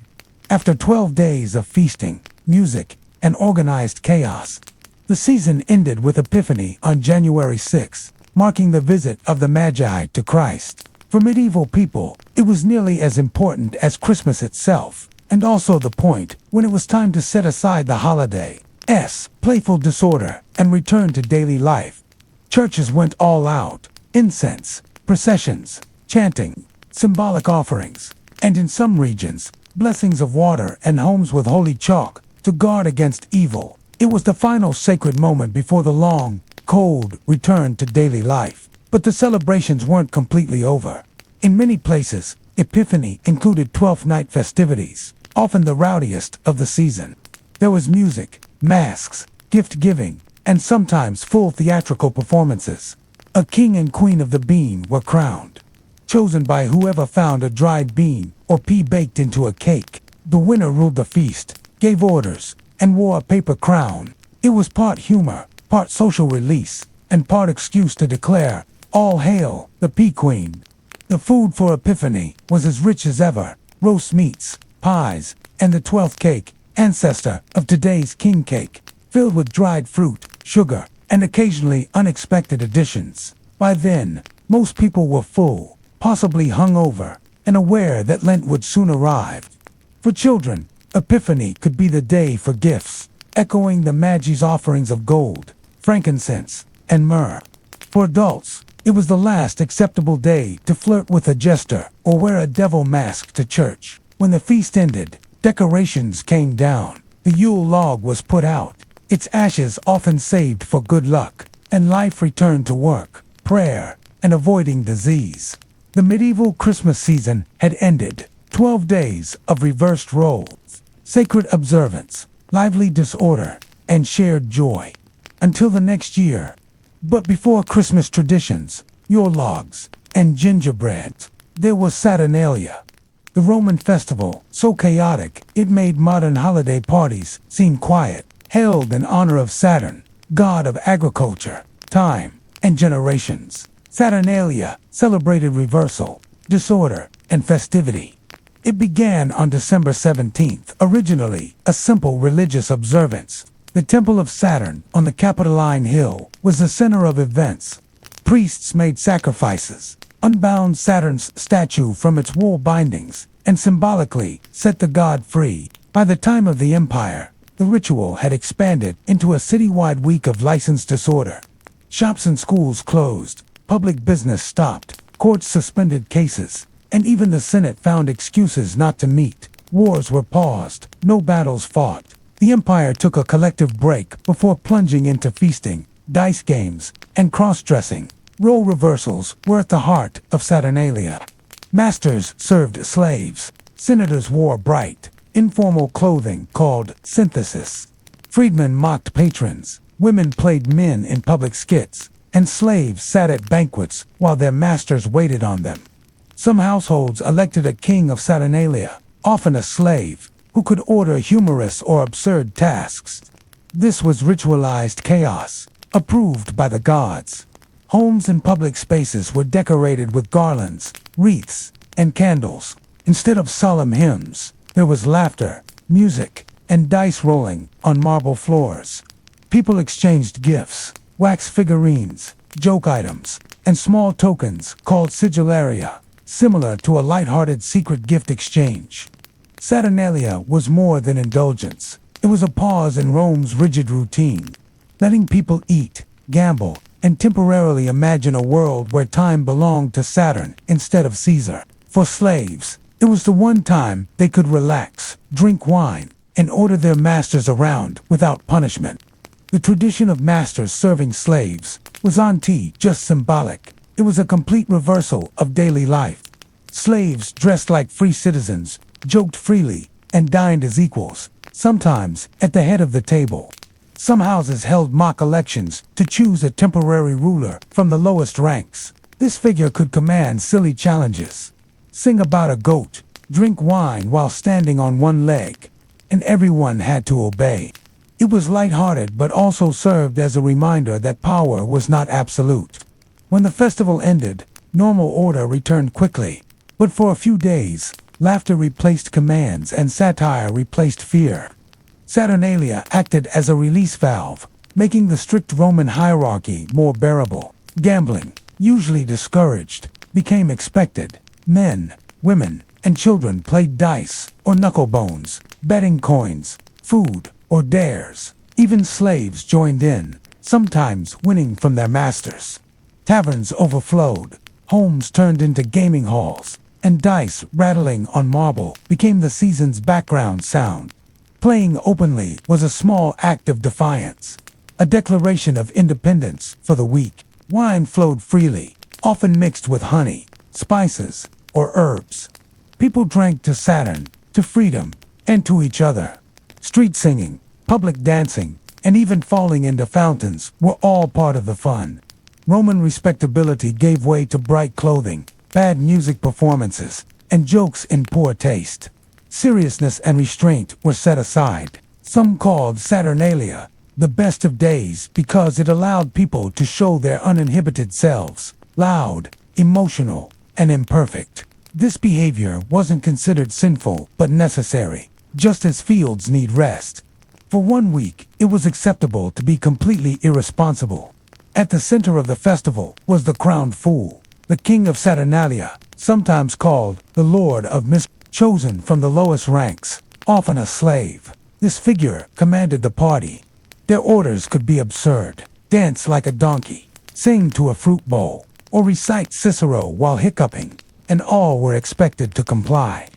After 12 days of feasting, music, and organized chaos, the season ended with Epiphany on January 6, marking the visit of the Magi to Christ. For medieval people, it was nearly as important as Christmas itself, and also the point when it was time to set aside the holiday's playful disorder and return to daily life. Churches went all out, incense, processions, chanting, symbolic offerings, and in some regions, blessings of water and homes with holy chalk to guard against evil. It was the final sacred moment before the long, cold return to daily life. But the celebrations weren't completely over. In many places, Epiphany included 12th night festivities, often the rowdiest of the season. There was music, masks, gift-giving, and sometimes full theatrical performances. A king and queen of the bean were crowned, chosen by whoever found a dried bean or pea baked into a cake. The winner ruled the feast, gave orders, and wore a paper crown. It was part humor, part social release, and part excuse to declare, "All hail, the pea queen." The food for Epiphany was as rich as ever: roast meats, pies, and the 12th cake, ancestor of today's king cake, filled with dried fruit, sugar, and occasionally unexpected additions. By then, most people were full, possibly hungover, and aware that Lent would soon arrive. For children, Epiphany could be the day for gifts, echoing the Magi's offerings of gold, frankincense, and myrrh. For adults, it was the last acceptable day to flirt with a jester or wear a devil mask to church. When the feast ended, decorations came down. The Yule log was put out, its ashes often saved for good luck, and life returned to work, prayer, and avoiding disease. The medieval Christmas season had ended. 12 days of reversed roles, sacred observance, lively disorder, and shared joy. Until the next year. But before Christmas traditions, Yule logs, and gingerbread, there was Saturnalia, the Roman festival, so chaotic it made modern holiday parties seem quiet, held in honor of Saturn, god of agriculture, time, and generations. Saturnalia celebrated reversal, disorder, and festivity. It began on December 17th, originally a simple religious observance. The Temple of Saturn on the Capitoline Hill was the center of events. Priests made sacrifices, unbound Saturn's statue from its wool bindings, and symbolically set the god free. By the time of the Empire, the ritual had expanded into a citywide week of licensed disorder. Shops and schools closed, public business stopped, courts suspended cases, and even the Senate found excuses not to meet. Wars were paused, no battles fought. The Empire took a collective break before plunging into feasting, dice games, and cross-dressing. Role reversals were at the heart of Saturnalia. Masters served slaves. Senators wore bright, informal clothing called synthesis. Freedmen mocked patrons. Women played men in public skits. And slaves sat at banquets while their masters waited on them. Some households elected a king of Saturnalia, often a slave, who could order humorous or absurd tasks. This was ritualized chaos, approved by the gods. Homes and public spaces were decorated with garlands, wreaths, and candles. Instead of solemn hymns, there was laughter, music, and dice rolling on marble floors. People exchanged gifts, wax figurines, joke items, and small tokens called sigillaria, similar to a light-hearted secret gift exchange. Saturnalia was more than indulgence. It was a pause in Rome's rigid routine, letting people eat, gamble, and temporarily imagine a world where time belonged to Saturn instead of Caesar. For slaves, it was the one time they could relax, drink wine, and order their masters around without punishment. The tradition of masters serving slaves was not just symbolic. It was a complete reversal of daily life. Slaves dressed like free citizens, joked freely, and dined as equals, sometimes at the head of the table. Some houses held mock elections to choose a temporary ruler from the lowest ranks. This figure could command silly challenges, sing about a goat, drink wine while standing on one leg, and everyone had to obey. It was lighthearted but also served as a reminder that power was not absolute. When the festival ended, normal order returned quickly, but for a few days, laughter replaced commands and satire replaced fear. Saturnalia acted as a release valve, making the strict Roman hierarchy more bearable. Gambling, usually discouraged, became expected. Men, women, and children played dice or knucklebones, betting coins, food, or dares. Even slaves joined in, sometimes winning from their masters. Taverns overflowed, homes turned into gaming halls, and dice rattling on marble became the season's background sound. Playing openly was a small act of defiance, a declaration of independence for the weak. Wine flowed freely, often mixed with honey, spices, or herbs. People drank to Saturn, to freedom, and to each other. Street singing, public dancing, and even falling into fountains were all part of the fun. Roman respectability gave way to bright clothing, bad music performances, and jokes in poor taste. Seriousness and restraint were set aside. Some called Saturnalia the best of days because it allowed people to show their uninhibited selves, loud, emotional, and imperfect. This behavior wasn't considered sinful but necessary, just as fields need rest. For 1 week, it was acceptable to be completely irresponsible. At the center of the festival was the crowned fool, the king of Saturnalia, sometimes called the Lord of Mischief, chosen from the lowest ranks, often a slave. This figure commanded the party. Their orders could be absurd: dance like a donkey, sing to a fruit bowl, or recite Cicero while hiccuping, and all were expected to comply.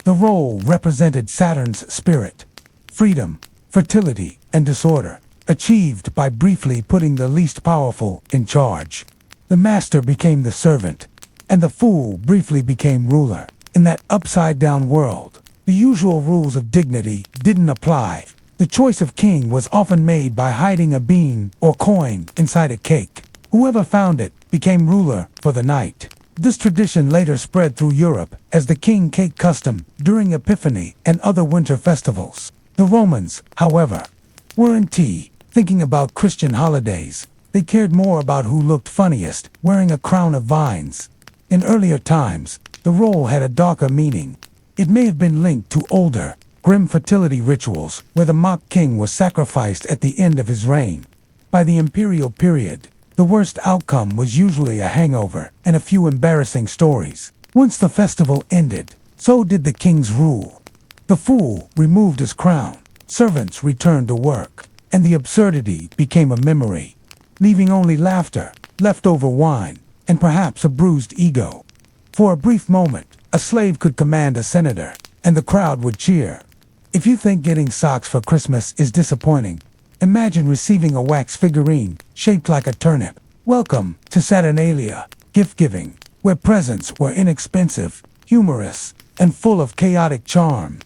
The role represented Saturn's spirit, freedom, fertility, and disorder, achieved by briefly putting the least powerful in charge. The master became the servant, and the fool briefly became ruler. In that upside-down world, the usual rules of dignity didn't apply. The choice of king was often made by hiding a bean or coin inside a cake. Whoever found it became ruler for the night. This tradition later spread through Europe as the king cake custom during Epiphany and other winter festivals. The Romans, however, weren't thinking about Christian holidays. They cared more about who looked funniest, wearing a crown of vines. In earlier times, the role had a darker meaning. It may have been linked to older, grim fertility rituals where the mock king was sacrificed at the end of his reign. By the imperial period, the worst outcome was usually a hangover and a few embarrassing stories. Once the festival ended, so did the king's rule. The fool removed his crown, servants returned to work, and the absurdity became a memory, leaving only laughter, leftover wine, and perhaps a bruised ego. For a brief moment, a slave could command a senator, and the crowd would cheer. If you think getting socks for Christmas is disappointing, imagine receiving a wax figurine shaped like a turnip. Welcome to Saturnalia, gift-giving, where presents were inexpensive, humorous, and full of chaotic charm.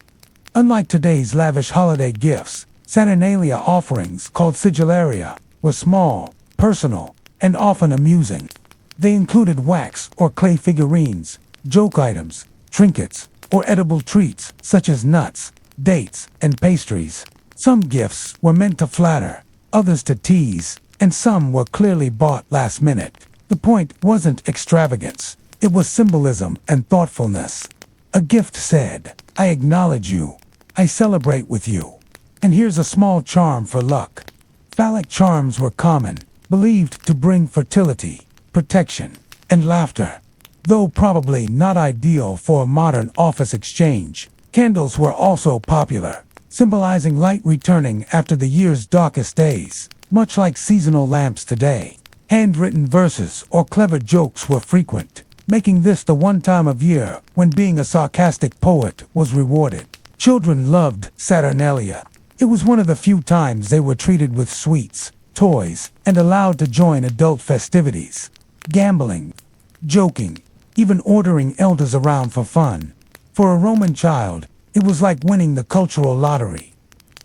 Unlike today's lavish holiday gifts, Saturnalia offerings, called sigillaria, were small, personal, and often amusing. They included wax or clay figurines, joke items, trinkets, or edible treats such as nuts, dates, and pastries. Some gifts were meant to flatter, others to tease, and some were clearly bought last minute. The point wasn't extravagance, it was symbolism and thoughtfulness. A gift said, "I acknowledge you, I celebrate with you, and here's a small charm for luck." Phallic charms were common, believed to bring fertility, protection, and laughter. Though probably not ideal for a modern office exchange, candles were also popular, symbolizing light returning after the year's darkest days, much like seasonal lamps today. Handwritten verses or clever jokes were frequent, making this the one time of year when being a sarcastic poet was rewarded. Children loved Saturnalia. It was one of the few times they were treated with sweets, toys, and allowed to join adult festivities. Gambling, joking, even ordering elders around for fun. For a Roman child, it was like winning the cultural lottery.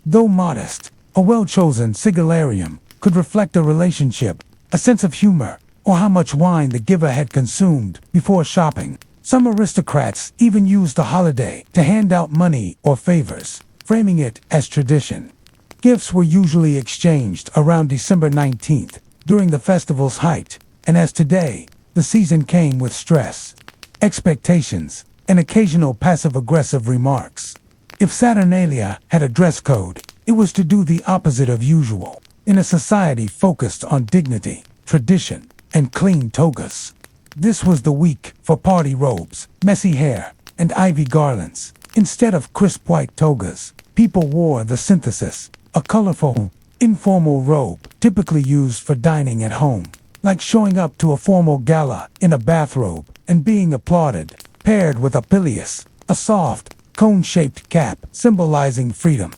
Though modest, a well-chosen sigillarium could reflect a relationship, a sense of humor, or how much wine the giver had consumed before shopping. Some aristocrats even used the holiday to hand out money or favors, framing it as tradition. Gifts were usually exchanged around December 19th, during the festival's height, and as today, the season came with stress, expectations, and occasional passive-aggressive remarks. If Saturnalia had a dress code, it was to do the opposite of usual, in a society focused on dignity, tradition, and clean togas. This was the week for party robes, messy hair, and ivy garlands. Instead of crisp white togas, people wore the synthesis, a colorful, informal robe typically used for dining at home. like showing up to a formal gala in a bathrobe and being applauded, paired with a pileus, a soft, cone-shaped cap symbolizing freedom.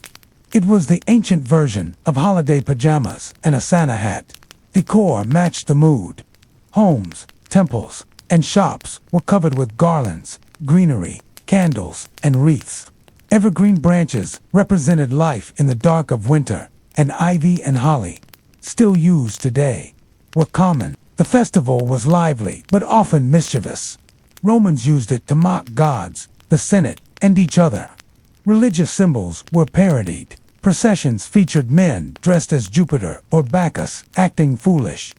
It was the ancient version of holiday pajamas and a Santa hat. Decor matched the mood. Homes, temples, and shops were covered with garlands, greenery, candles, and wreaths. Evergreen branches represented life in the dark of winter, and ivy and holly, still used today, were common. The festival was lively but often mischievous. Romans used it to mock gods, the Senate, and each other. Religious symbols were parodied. Processions featured men dressed as Jupiter or Bacchus, acting foolish.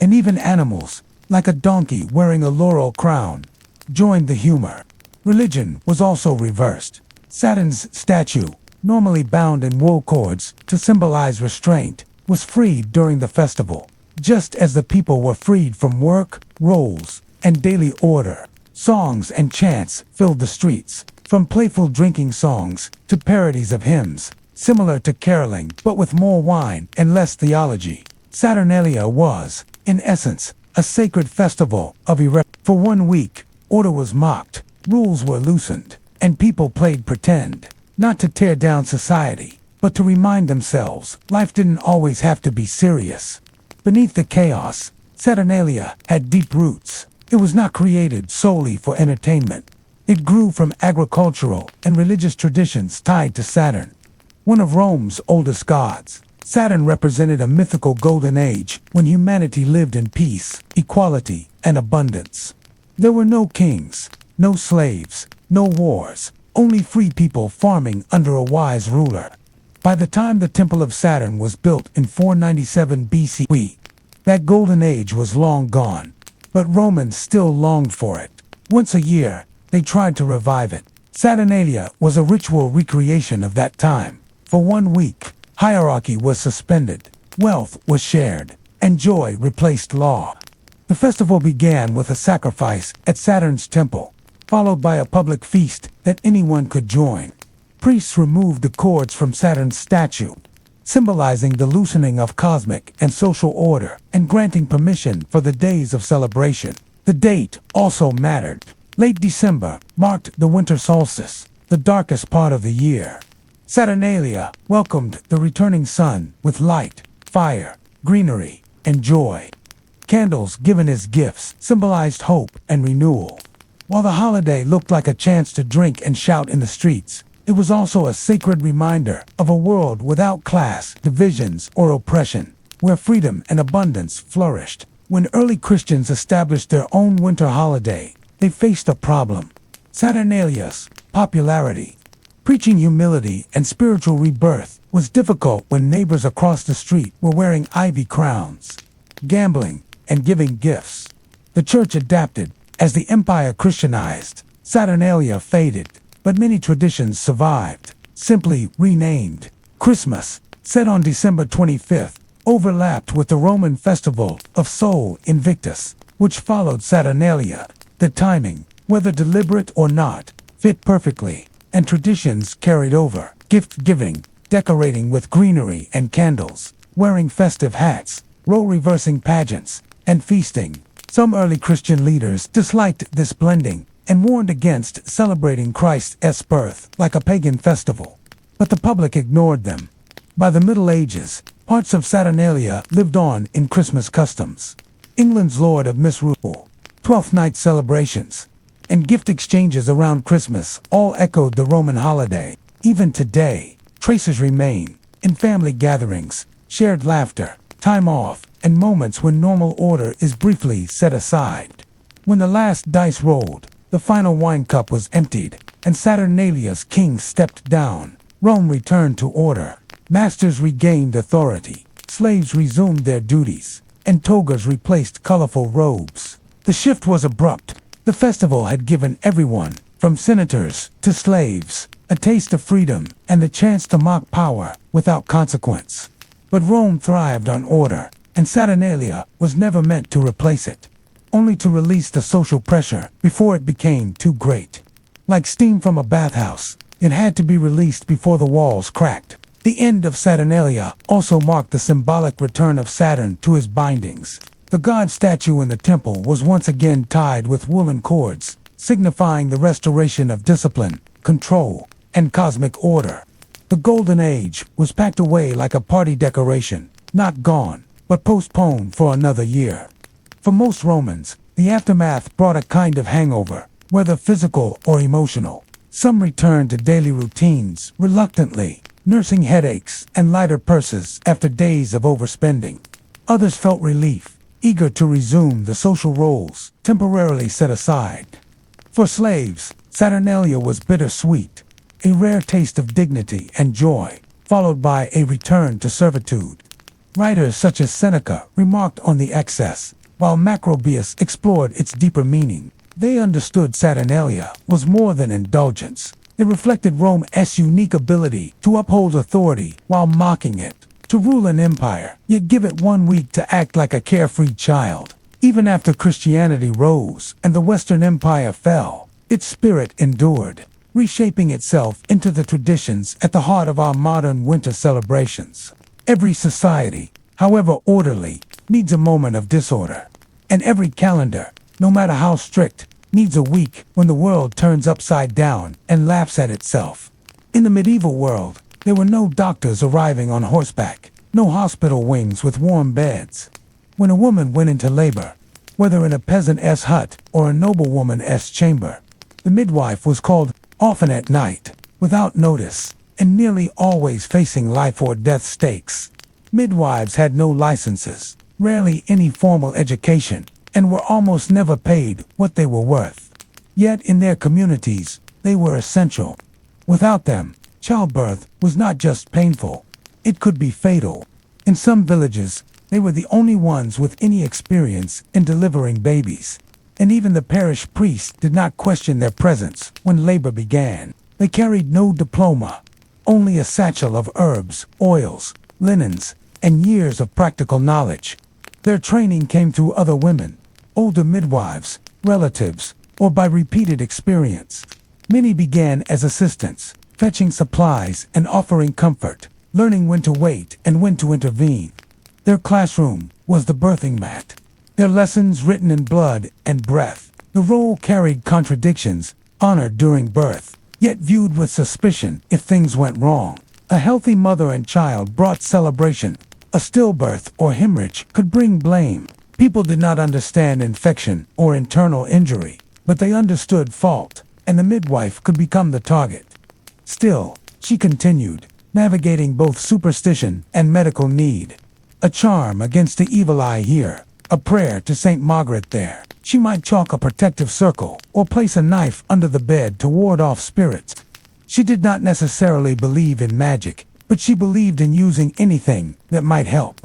And even animals, like a donkey wearing a laurel crown, joined the humor. Religion was also reversed. Saturn's statue, normally bound in wool cords to symbolize restraint, was freed during the festival, just as the people were freed from work, roles, and daily order. Songs and chants filled the streets, from playful drinking songs to parodies of hymns, similar to caroling but with more wine and less theology. Saturnalia was, in essence, a sacred festival of For 1 week, order was mocked, rules were loosened, and people played pretend, not to tear down society, but to remind themselves life didn't always have to be serious. Beneath the chaos, Saturnalia had deep roots. It was not created solely for entertainment. It grew from agricultural and religious traditions tied to Saturn, one of Rome's oldest gods. Saturn represented a mythical golden age when humanity lived in peace, equality, and abundance. There were no kings, no slaves, no wars, only free people farming under a wise ruler. By the time the Temple of Saturn was built in 497 BCE, that golden age was long gone, but Romans still longed for it. Once a year, they tried to revive it. Saturnalia was a ritual recreation of that time. For 1 week, hierarchy was suspended, wealth was shared, and joy replaced law. The festival began with a sacrifice at Saturn's temple, followed by a public feast that anyone could join. Priests removed the cords from Saturn's statue, symbolizing the loosening of cosmic and social order and granting permission for the days of celebration. The date also mattered. Late December marked the winter solstice, the darkest part of the year. Saturnalia welcomed the returning sun with light, fire, greenery, and joy. Candles given as gifts symbolized hope and renewal. While the holiday looked like a chance to drink and shout in the streets, it was also a sacred reminder of a world without class, divisions, or oppression, where freedom and abundance flourished. When early Christians established their own winter holiday, they faced a problem: Saturnalia's popularity. Preaching humility and spiritual rebirth was difficult when neighbors across the street were wearing ivy crowns, gambling, and giving gifts. The church adapted. As the empire Christianized, Saturnalia faded, but many traditions survived, simply renamed. Christmas, set on December 25th, overlapped with the Roman festival of Sol Invictus, which followed Saturnalia. The timing, whether deliberate or not, fit perfectly, and traditions carried over. Gift-giving, decorating with greenery and candles, wearing festive hats, role-reversing pageants, and feasting. Some early Christian leaders disliked this blending and warned against celebrating Christ's birth like a pagan festival, but the public ignored them. By the Middle Ages, parts of Saturnalia lived on in Christmas customs. England's Lord of Misrule, Twelfth Night celebrations, and gift exchanges around Christmas all echoed the Roman holiday. Even today, traces remain in family gatherings, shared laughter, time off, and moments when normal order is briefly set aside. When the last dice rolled, the final wine cup was emptied, and Saturnalia's king stepped down. Rome returned to order. Masters regained authority, slaves resumed their duties, and togas replaced colorful robes. The shift was abrupt. The festival had given everyone, from senators to slaves, a taste of freedom and the chance to mock power without consequence. But Rome thrived on order, and Saturnalia was never meant to replace it, only to release the social pressure before it became too great. Like steam from a bathhouse, it had to be released before the walls cracked. The end of Saturnalia also marked the symbolic return of Saturn to his bindings. The god statue in the temple was once again tied with woolen cords, signifying the restoration of discipline, control, and cosmic order. The Golden Age was packed away like a party decoration, not gone, but postponed for another year. For most Romans, the aftermath brought a kind of hangover, whether physical or emotional. Some returned to daily routines reluctantly, nursing headaches and lighter purses after days of overspending. Others felt relief, eager to resume the social roles temporarily set aside. For slaves, Saturnalia was bittersweet, a rare taste of dignity and joy, followed by a return to servitude. Writers such as Seneca remarked on the excess, while Macrobius explored its deeper meaning. They understood Saturnalia was more than indulgence. It reflected Rome's unique ability to uphold authority while mocking it, to rule an empire, yet give it 1 week to act like a carefree child. Even after Christianity rose and the Western Empire fell, its spirit endured, reshaping itself into the traditions at the heart of our modern winter celebrations. Every society, however orderly, needs a moment of disorder. And every calendar, no matter how strict, needs a week when the world turns upside down and laughs at itself. In the medieval world, there were no doctors arriving on horseback, no hospital wings with warm beds. When a woman went into labor, whether in a peasant's hut or a noblewoman's chamber, the midwife was called often at night, without notice, and nearly always facing life or death stakes. Midwives had no licenses, rarely any formal education, and were almost never paid what they were worth. Yet in their communities, they were essential. Without them, childbirth was not just painful, it could be fatal. In some villages, they were the only ones with any experience in delivering babies. And even the parish priest did not question their presence when labor began. They carried no diploma, only a satchel of herbs, oils, linens, and years of practical knowledge. Their training came through other women, older midwives, relatives, or by repeated experience. Many began as assistants, fetching supplies and offering comfort, learning when to wait and when to intervene. Their classroom was the birthing mat. Their lessons written in blood and breath. The role carried contradictions, honored during birth, yet viewed with suspicion if things went wrong. A healthy mother and child brought celebration. A stillbirth or hemorrhage could bring blame. People did not understand infection or internal injury, but they understood fault, and the midwife could become the target. Still, she continued, navigating both superstition and medical need. A charm against the evil eye here, a prayer to Saint Margaret there. She might chalk a protective circle or place a knife under the bed to ward off spirits. She did not necessarily believe in magic, but she believed in using anything that might help.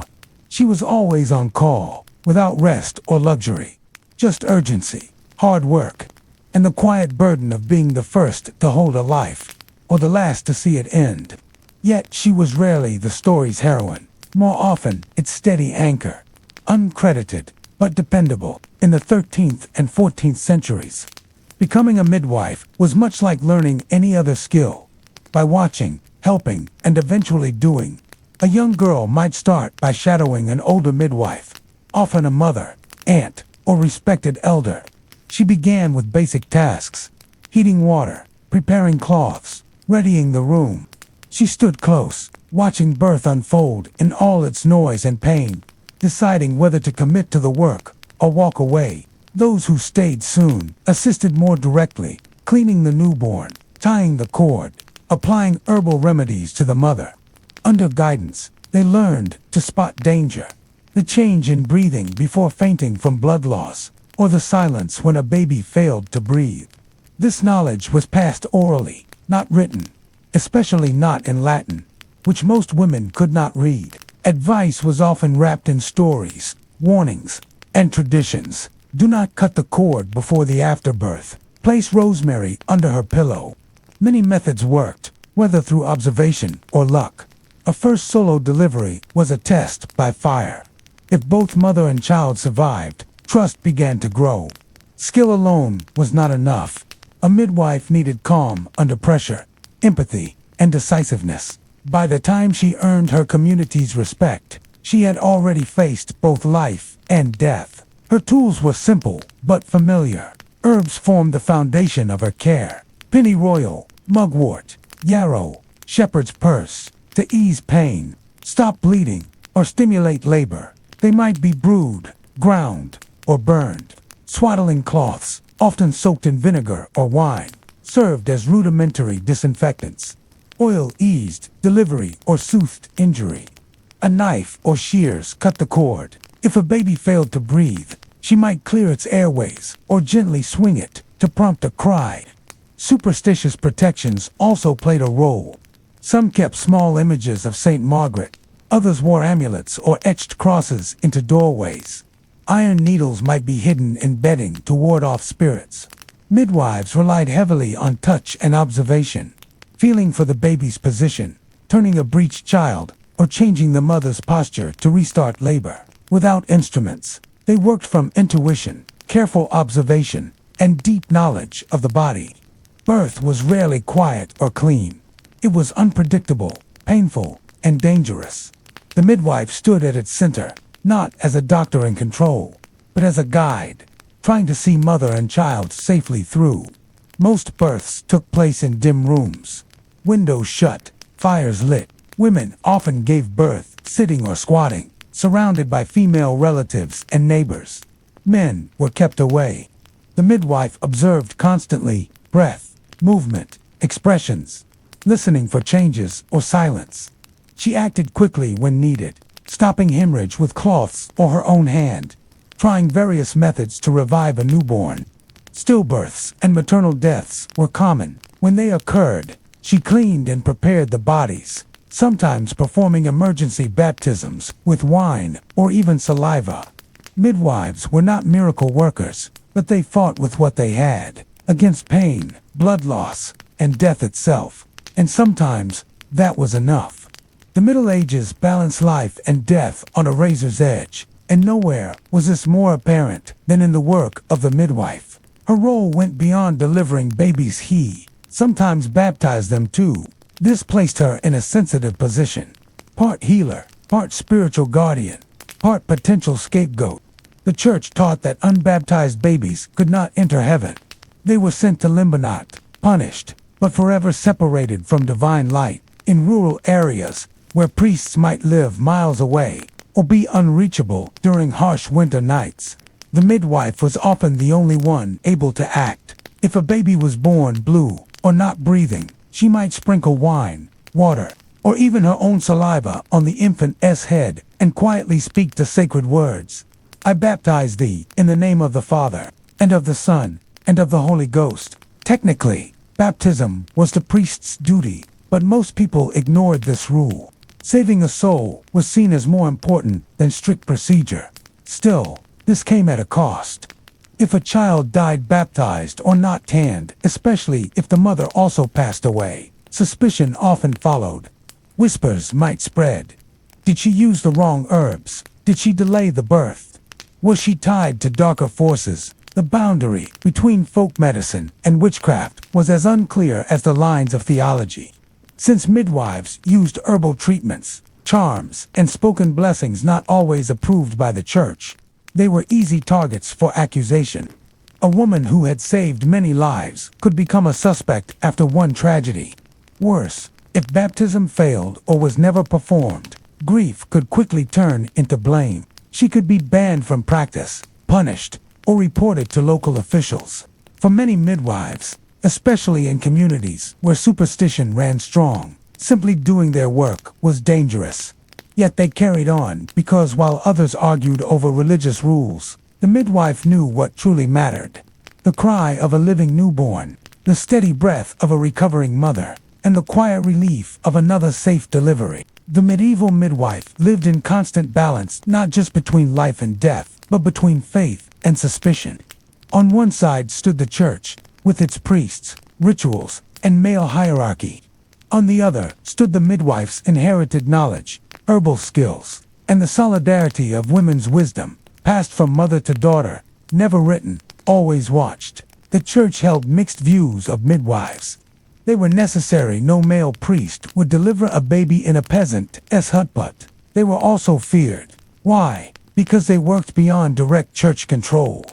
She was always on call, without rest or luxury, just urgency, hard work, and the quiet burden of being the first to hold a life, or the last to see it end. Yet she was rarely the story's heroine, more often its steady anchor, uncredited but dependable. In the 13th and 14th centuries, becoming a midwife was much like learning any other skill. By watching, helping, and eventually doing, a young girl might start by shadowing an older midwife, often a mother, aunt, or respected elder. She began with basic tasks, heating water, preparing cloths, readying the room. She stood close, watching birth unfold in all its noise and pain, deciding whether to commit to the work or walk away. Those who stayed soon assisted more directly, cleaning the newborn, tying the cord, applying herbal remedies to the mother. Under guidance, they learned to spot danger, the change in breathing before fainting from blood loss, or the silence when a baby failed to breathe. This knowledge was passed orally, not written, especially not in Latin, which most women could not read. Advice was often wrapped in stories, warnings, and traditions. Do not cut the cord before the afterbirth. Place rosemary under her pillow. Many methods worked, whether through observation or luck. A first solo delivery was a test by fire. If both mother and child survived, trust began to grow. Skill alone was not enough. A midwife needed calm under pressure, empathy, and decisiveness. By the time she earned her community's respect, She had already faced both life and death. Her tools were simple but familiar. Herbs formed the foundation of her care. Pennyroyal, mugwort, yarrow, shepherd's purse, to ease pain, stop bleeding, or stimulate labor. They might be brewed, ground, or burned. Swaddling cloths, often soaked in vinegar or wine, served as rudimentary disinfectants. Oil eased delivery or soothed injury. A knife or shears cut the cord. If a baby failed to breathe, she might clear its airways or gently swing it to prompt a cry. Superstitious protections also played a role. Some kept small images of Saint Margaret. Others wore amulets or etched crosses into doorways. Iron needles might be hidden in bedding to ward off spirits. Midwives relied heavily on touch and observation, feeling for the baby's position, turning a breached child, or changing the mother's posture to restart labor. Without instruments, they worked from intuition, careful observation, and deep knowledge of the body. Birth was rarely quiet or clean. It was unpredictable, painful, and dangerous. The midwife stood at its center, not as a doctor in control, but as a guide, trying to see mother and child safely through. Most births took place in dim rooms. Windows shut, fires lit. Women often gave birth sitting or squatting, surrounded by female relatives and neighbors. Men were kept away. The midwife observed constantly, breath, movement, expressions, listening for changes or silence. She acted quickly when needed, stopping hemorrhage with cloths or her own hand, trying various methods to revive a newborn. Stillbirths and maternal deaths were common. When they occurred, she cleaned and prepared the bodies, sometimes performing emergency baptisms with wine or even saliva. Midwives were not miracle workers, but they fought with what they had, against pain, blood loss, and death itself. And sometimes, that was enough. The Middle Ages balanced life and death on a razor's edge, and nowhere was this more apparent than in the work of the midwife. Her role went beyond delivering babies. He sometimes baptized them too. This placed her in a sensitive position. Part healer, part spiritual guardian, part potential scapegoat. The church taught that unbaptized babies could not enter heaven. They were sent to limbo, not punished, but forever separated from divine light. In rural areas, where priests might live miles away or be unreachable during harsh winter nights, the midwife was often the only one able to act. If a baby was born blue or not breathing, she might sprinkle wine, water, or even her own saliva on the infant's head and quietly speak the sacred words. I baptize thee in the name of the Father, and of the Son, and of the Holy Ghost. Technically, baptism was the priest's duty, but most people ignored this rule. Saving a soul was seen as more important than strict procedure. Still, this came at a cost. If a child died baptized or not tanned, especially if the mother also passed away, suspicion often followed. Whispers might spread. Did she use the wrong herbs? Did she delay the birth? Was she tied to darker forces? The boundary between folk medicine and witchcraft was as unclear as the lines of theology. Since midwives used herbal treatments, charms, and spoken blessings not always approved by the church, they were easy targets for accusation. A woman who had saved many lives could become a suspect after one tragedy. Worse, if baptism failed or was never performed, grief could quickly turn into blame. She could be banned from practice, punished, or reported to local officials. For many midwives, especially in communities where superstition ran strong, simply doing their work was dangerous. Yet they carried on because while others argued over religious rules, the midwife knew what truly mattered. The cry of a living newborn, the steady breath of a recovering mother, and the quiet relief of another safe delivery. The medieval midwife lived in constant balance, not just between life and death, but between faith and suspicion. On one side stood the church, with its priests, rituals, and male hierarchy. On the other stood the midwife's inherited knowledge, herbal skills, and the solidarity of women's wisdom, passed from mother to daughter, never written, always watched. The church held mixed views of midwives. They were necessary. No male priest would deliver a baby in a peasant's hut, but They were also feared. Why? Because they worked beyond direct church control.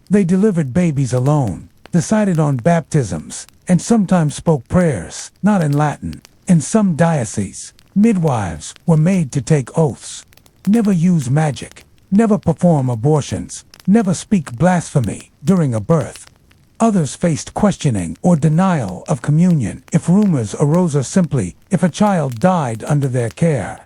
They delivered babies alone, decided on baptisms, and sometimes spoke prayers, not in Latin. In some dioceses, midwives were made to take oaths. Never use magic, never perform abortions, never speak blasphemy during a birth. Others faced questioning or denial of communion if rumors arose, or simply if a child died under their care.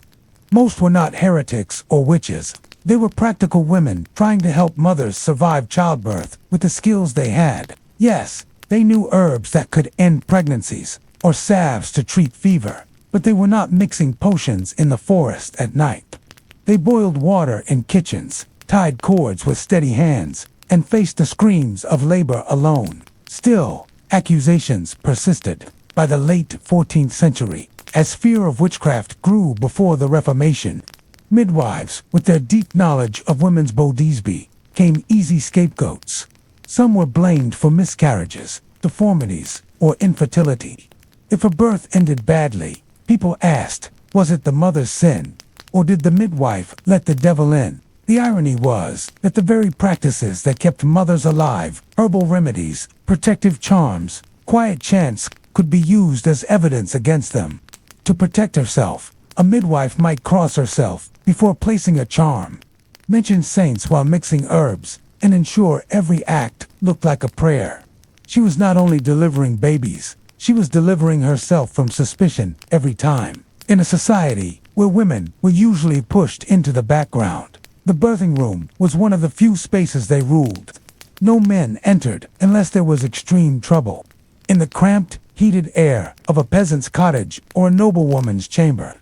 Most were not heretics or witches. They were practical women trying to help mothers survive childbirth with the skills they had. Yes, they knew herbs that could end pregnancies or salves to treat fever, but they were not mixing potions in the forest at night. They boiled water in kitchens, tied cords with steady hands, and faced the screams of labor alone. Still, accusations persisted. By the late 14th century, as fear of witchcraft grew before the Reformation, midwives, with their deep knowledge of women's bodies, became easy scapegoats. Some were blamed for miscarriages, deformities, or infertility. If a birth ended badly, people asked, was it the mother's sin, or did the midwife let the devil in? The irony was that the very practices that kept mothers alive, herbal remedies, protective charms, quiet chants, could be used as evidence against them. To protect herself, a midwife might cross herself before placing a charm, mention saints while mixing herbs, and ensure every act looked like a prayer. She was not only delivering babies, she was delivering herself from suspicion every time. In a society where women were usually pushed into the background, the birthing room was one of the few spaces they ruled. No men entered unless there was extreme trouble. In the cramped, heated air of a peasant's cottage or a noblewoman's chamber,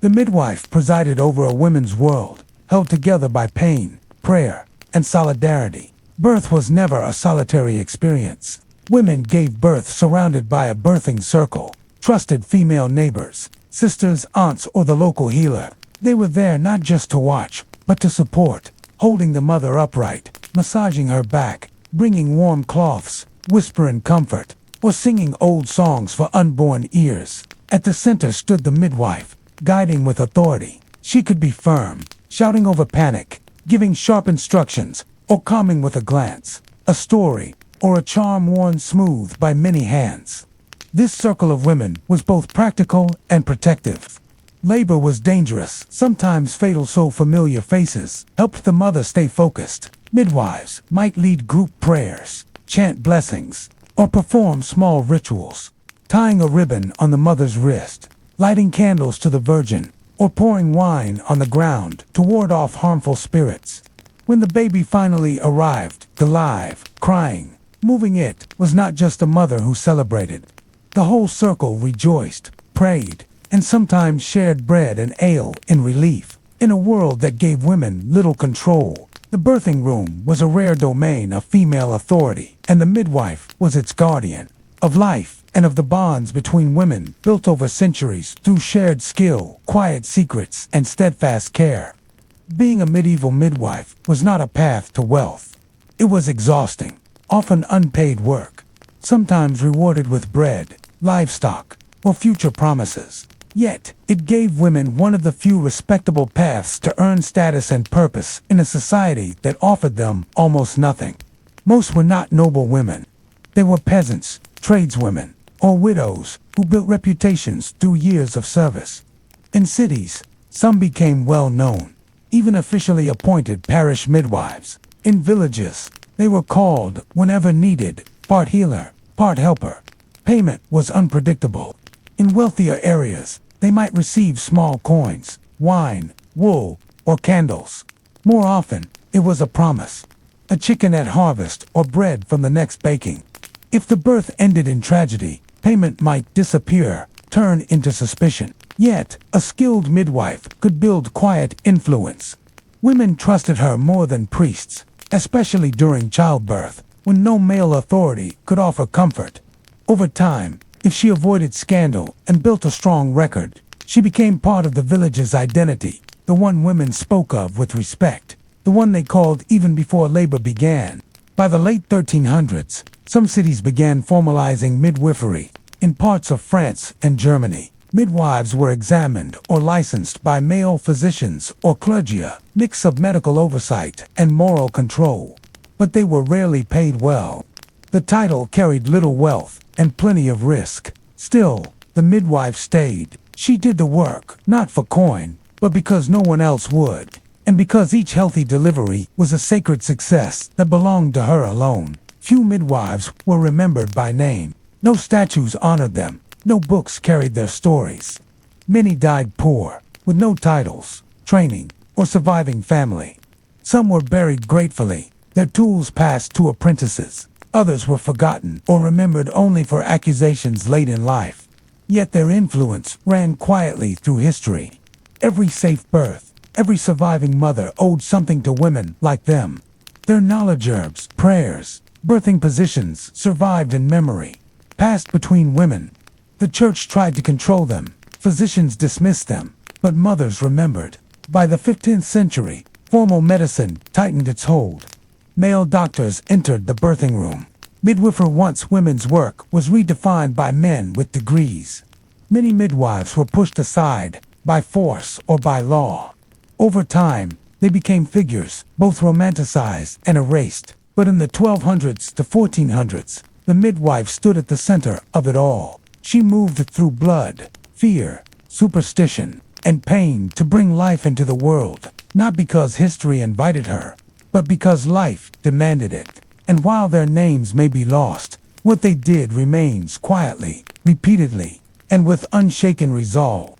the midwife presided over a women's world, held together by pain, prayer, and solidarity. Birth was never a solitary experience. Women gave birth surrounded by a birthing circle, trusted female neighbors, sisters, aunts, or the local healer. They were there not just to watch, but to support, holding the mother upright, massaging her back, bringing warm cloths, whispering comfort, or singing old songs for unborn ears. At the center stood the midwife, guiding with authority. She could be firm, shouting over panic, giving sharp instructions, or calming with a glance, a story, or a charm worn smooth by many hands. This circle of women was both practical and protective. Labor was dangerous, sometimes fatal, so familiar faces helped the mother stay focused. Midwives might lead group prayers, chant blessings, or perform small rituals, tying a ribbon on the mother's wrist, lighting candles to the Virgin, or pouring wine on the ground to ward off harmful spirits. When the baby finally arrived, alive, crying, moving, it was not just a mother who celebrated. The whole circle rejoiced, prayed, and sometimes shared bread and ale in relief. In a world that gave women little control, the birthing room was a rare domain of female authority, and the midwife was its guardian of life and of the bonds between women built over centuries through shared skill, quiet secrets, and steadfast care. Being a medieval midwife was not a path to wealth. It was exhausting, often unpaid work, sometimes rewarded with bread, livestock, or future promises. Yet, it gave women one of the few respectable paths to earn status and purpose in a society that offered them almost nothing. Most were not noble women. They were peasants, tradeswomen, or widows who built reputations through years of service. In cities, some became well known, even officially appointed parish midwives. In villages, they were called whenever needed, part healer, part helper. Payment was unpredictable. In wealthier areas, they might receive small coins, wine, wool, or candles. More often, it was a promise, a chicken at harvest or bread from the next baking. If the birth ended in tragedy, payment might disappear, turn into suspicion. Yet, a skilled midwife could build quiet influence. Women trusted her more than priests, especially during childbirth, when no male authority could offer comfort. Over time, if she avoided scandal and built a strong record, she became part of the village's identity, the one women spoke of with respect, the one they called even before labor began. By the late 1300s, some cities began formalizing midwifery. In parts of France and Germany, Midwives were examined or licensed by male physicians or clergy, a mix of medical oversight and moral control. But they were rarely paid well. The title carried little wealth and plenty of risk. Still, the midwife stayed. She did the work, not for coin, but because no one else would. And because each healthy delivery was a sacred success that belonged to her alone. Few midwives were remembered by name. No statues honored them. No books carried their stories. Many died poor, with no titles, training, or surviving family. Some were buried gratefully, their tools passed to apprentices. Others were forgotten or remembered only for accusations late in life. Yet their influence ran quietly through history. Every safe birth, every surviving mother owed something to women like them. Their knowledge herbs, prayers, birthing positions survived in memory, passed between women. The church tried to control them, physicians dismissed them, but mothers remembered. By the 15th century, formal medicine tightened its hold. Male doctors entered the birthing room. Midwifery, once women's work, was redefined by men with degrees. Many midwives were pushed aside, by force or by law. Over time, they became figures, both romanticized and erased. But in the 1200s to 1400s, the midwife stood at the center of it all. She moved through blood, fear, superstition, and pain to bring life into the world, not because history invited her, but because life demanded it. And while their names may be lost, what they did remains quietly, repeatedly, and with unshaken resolve.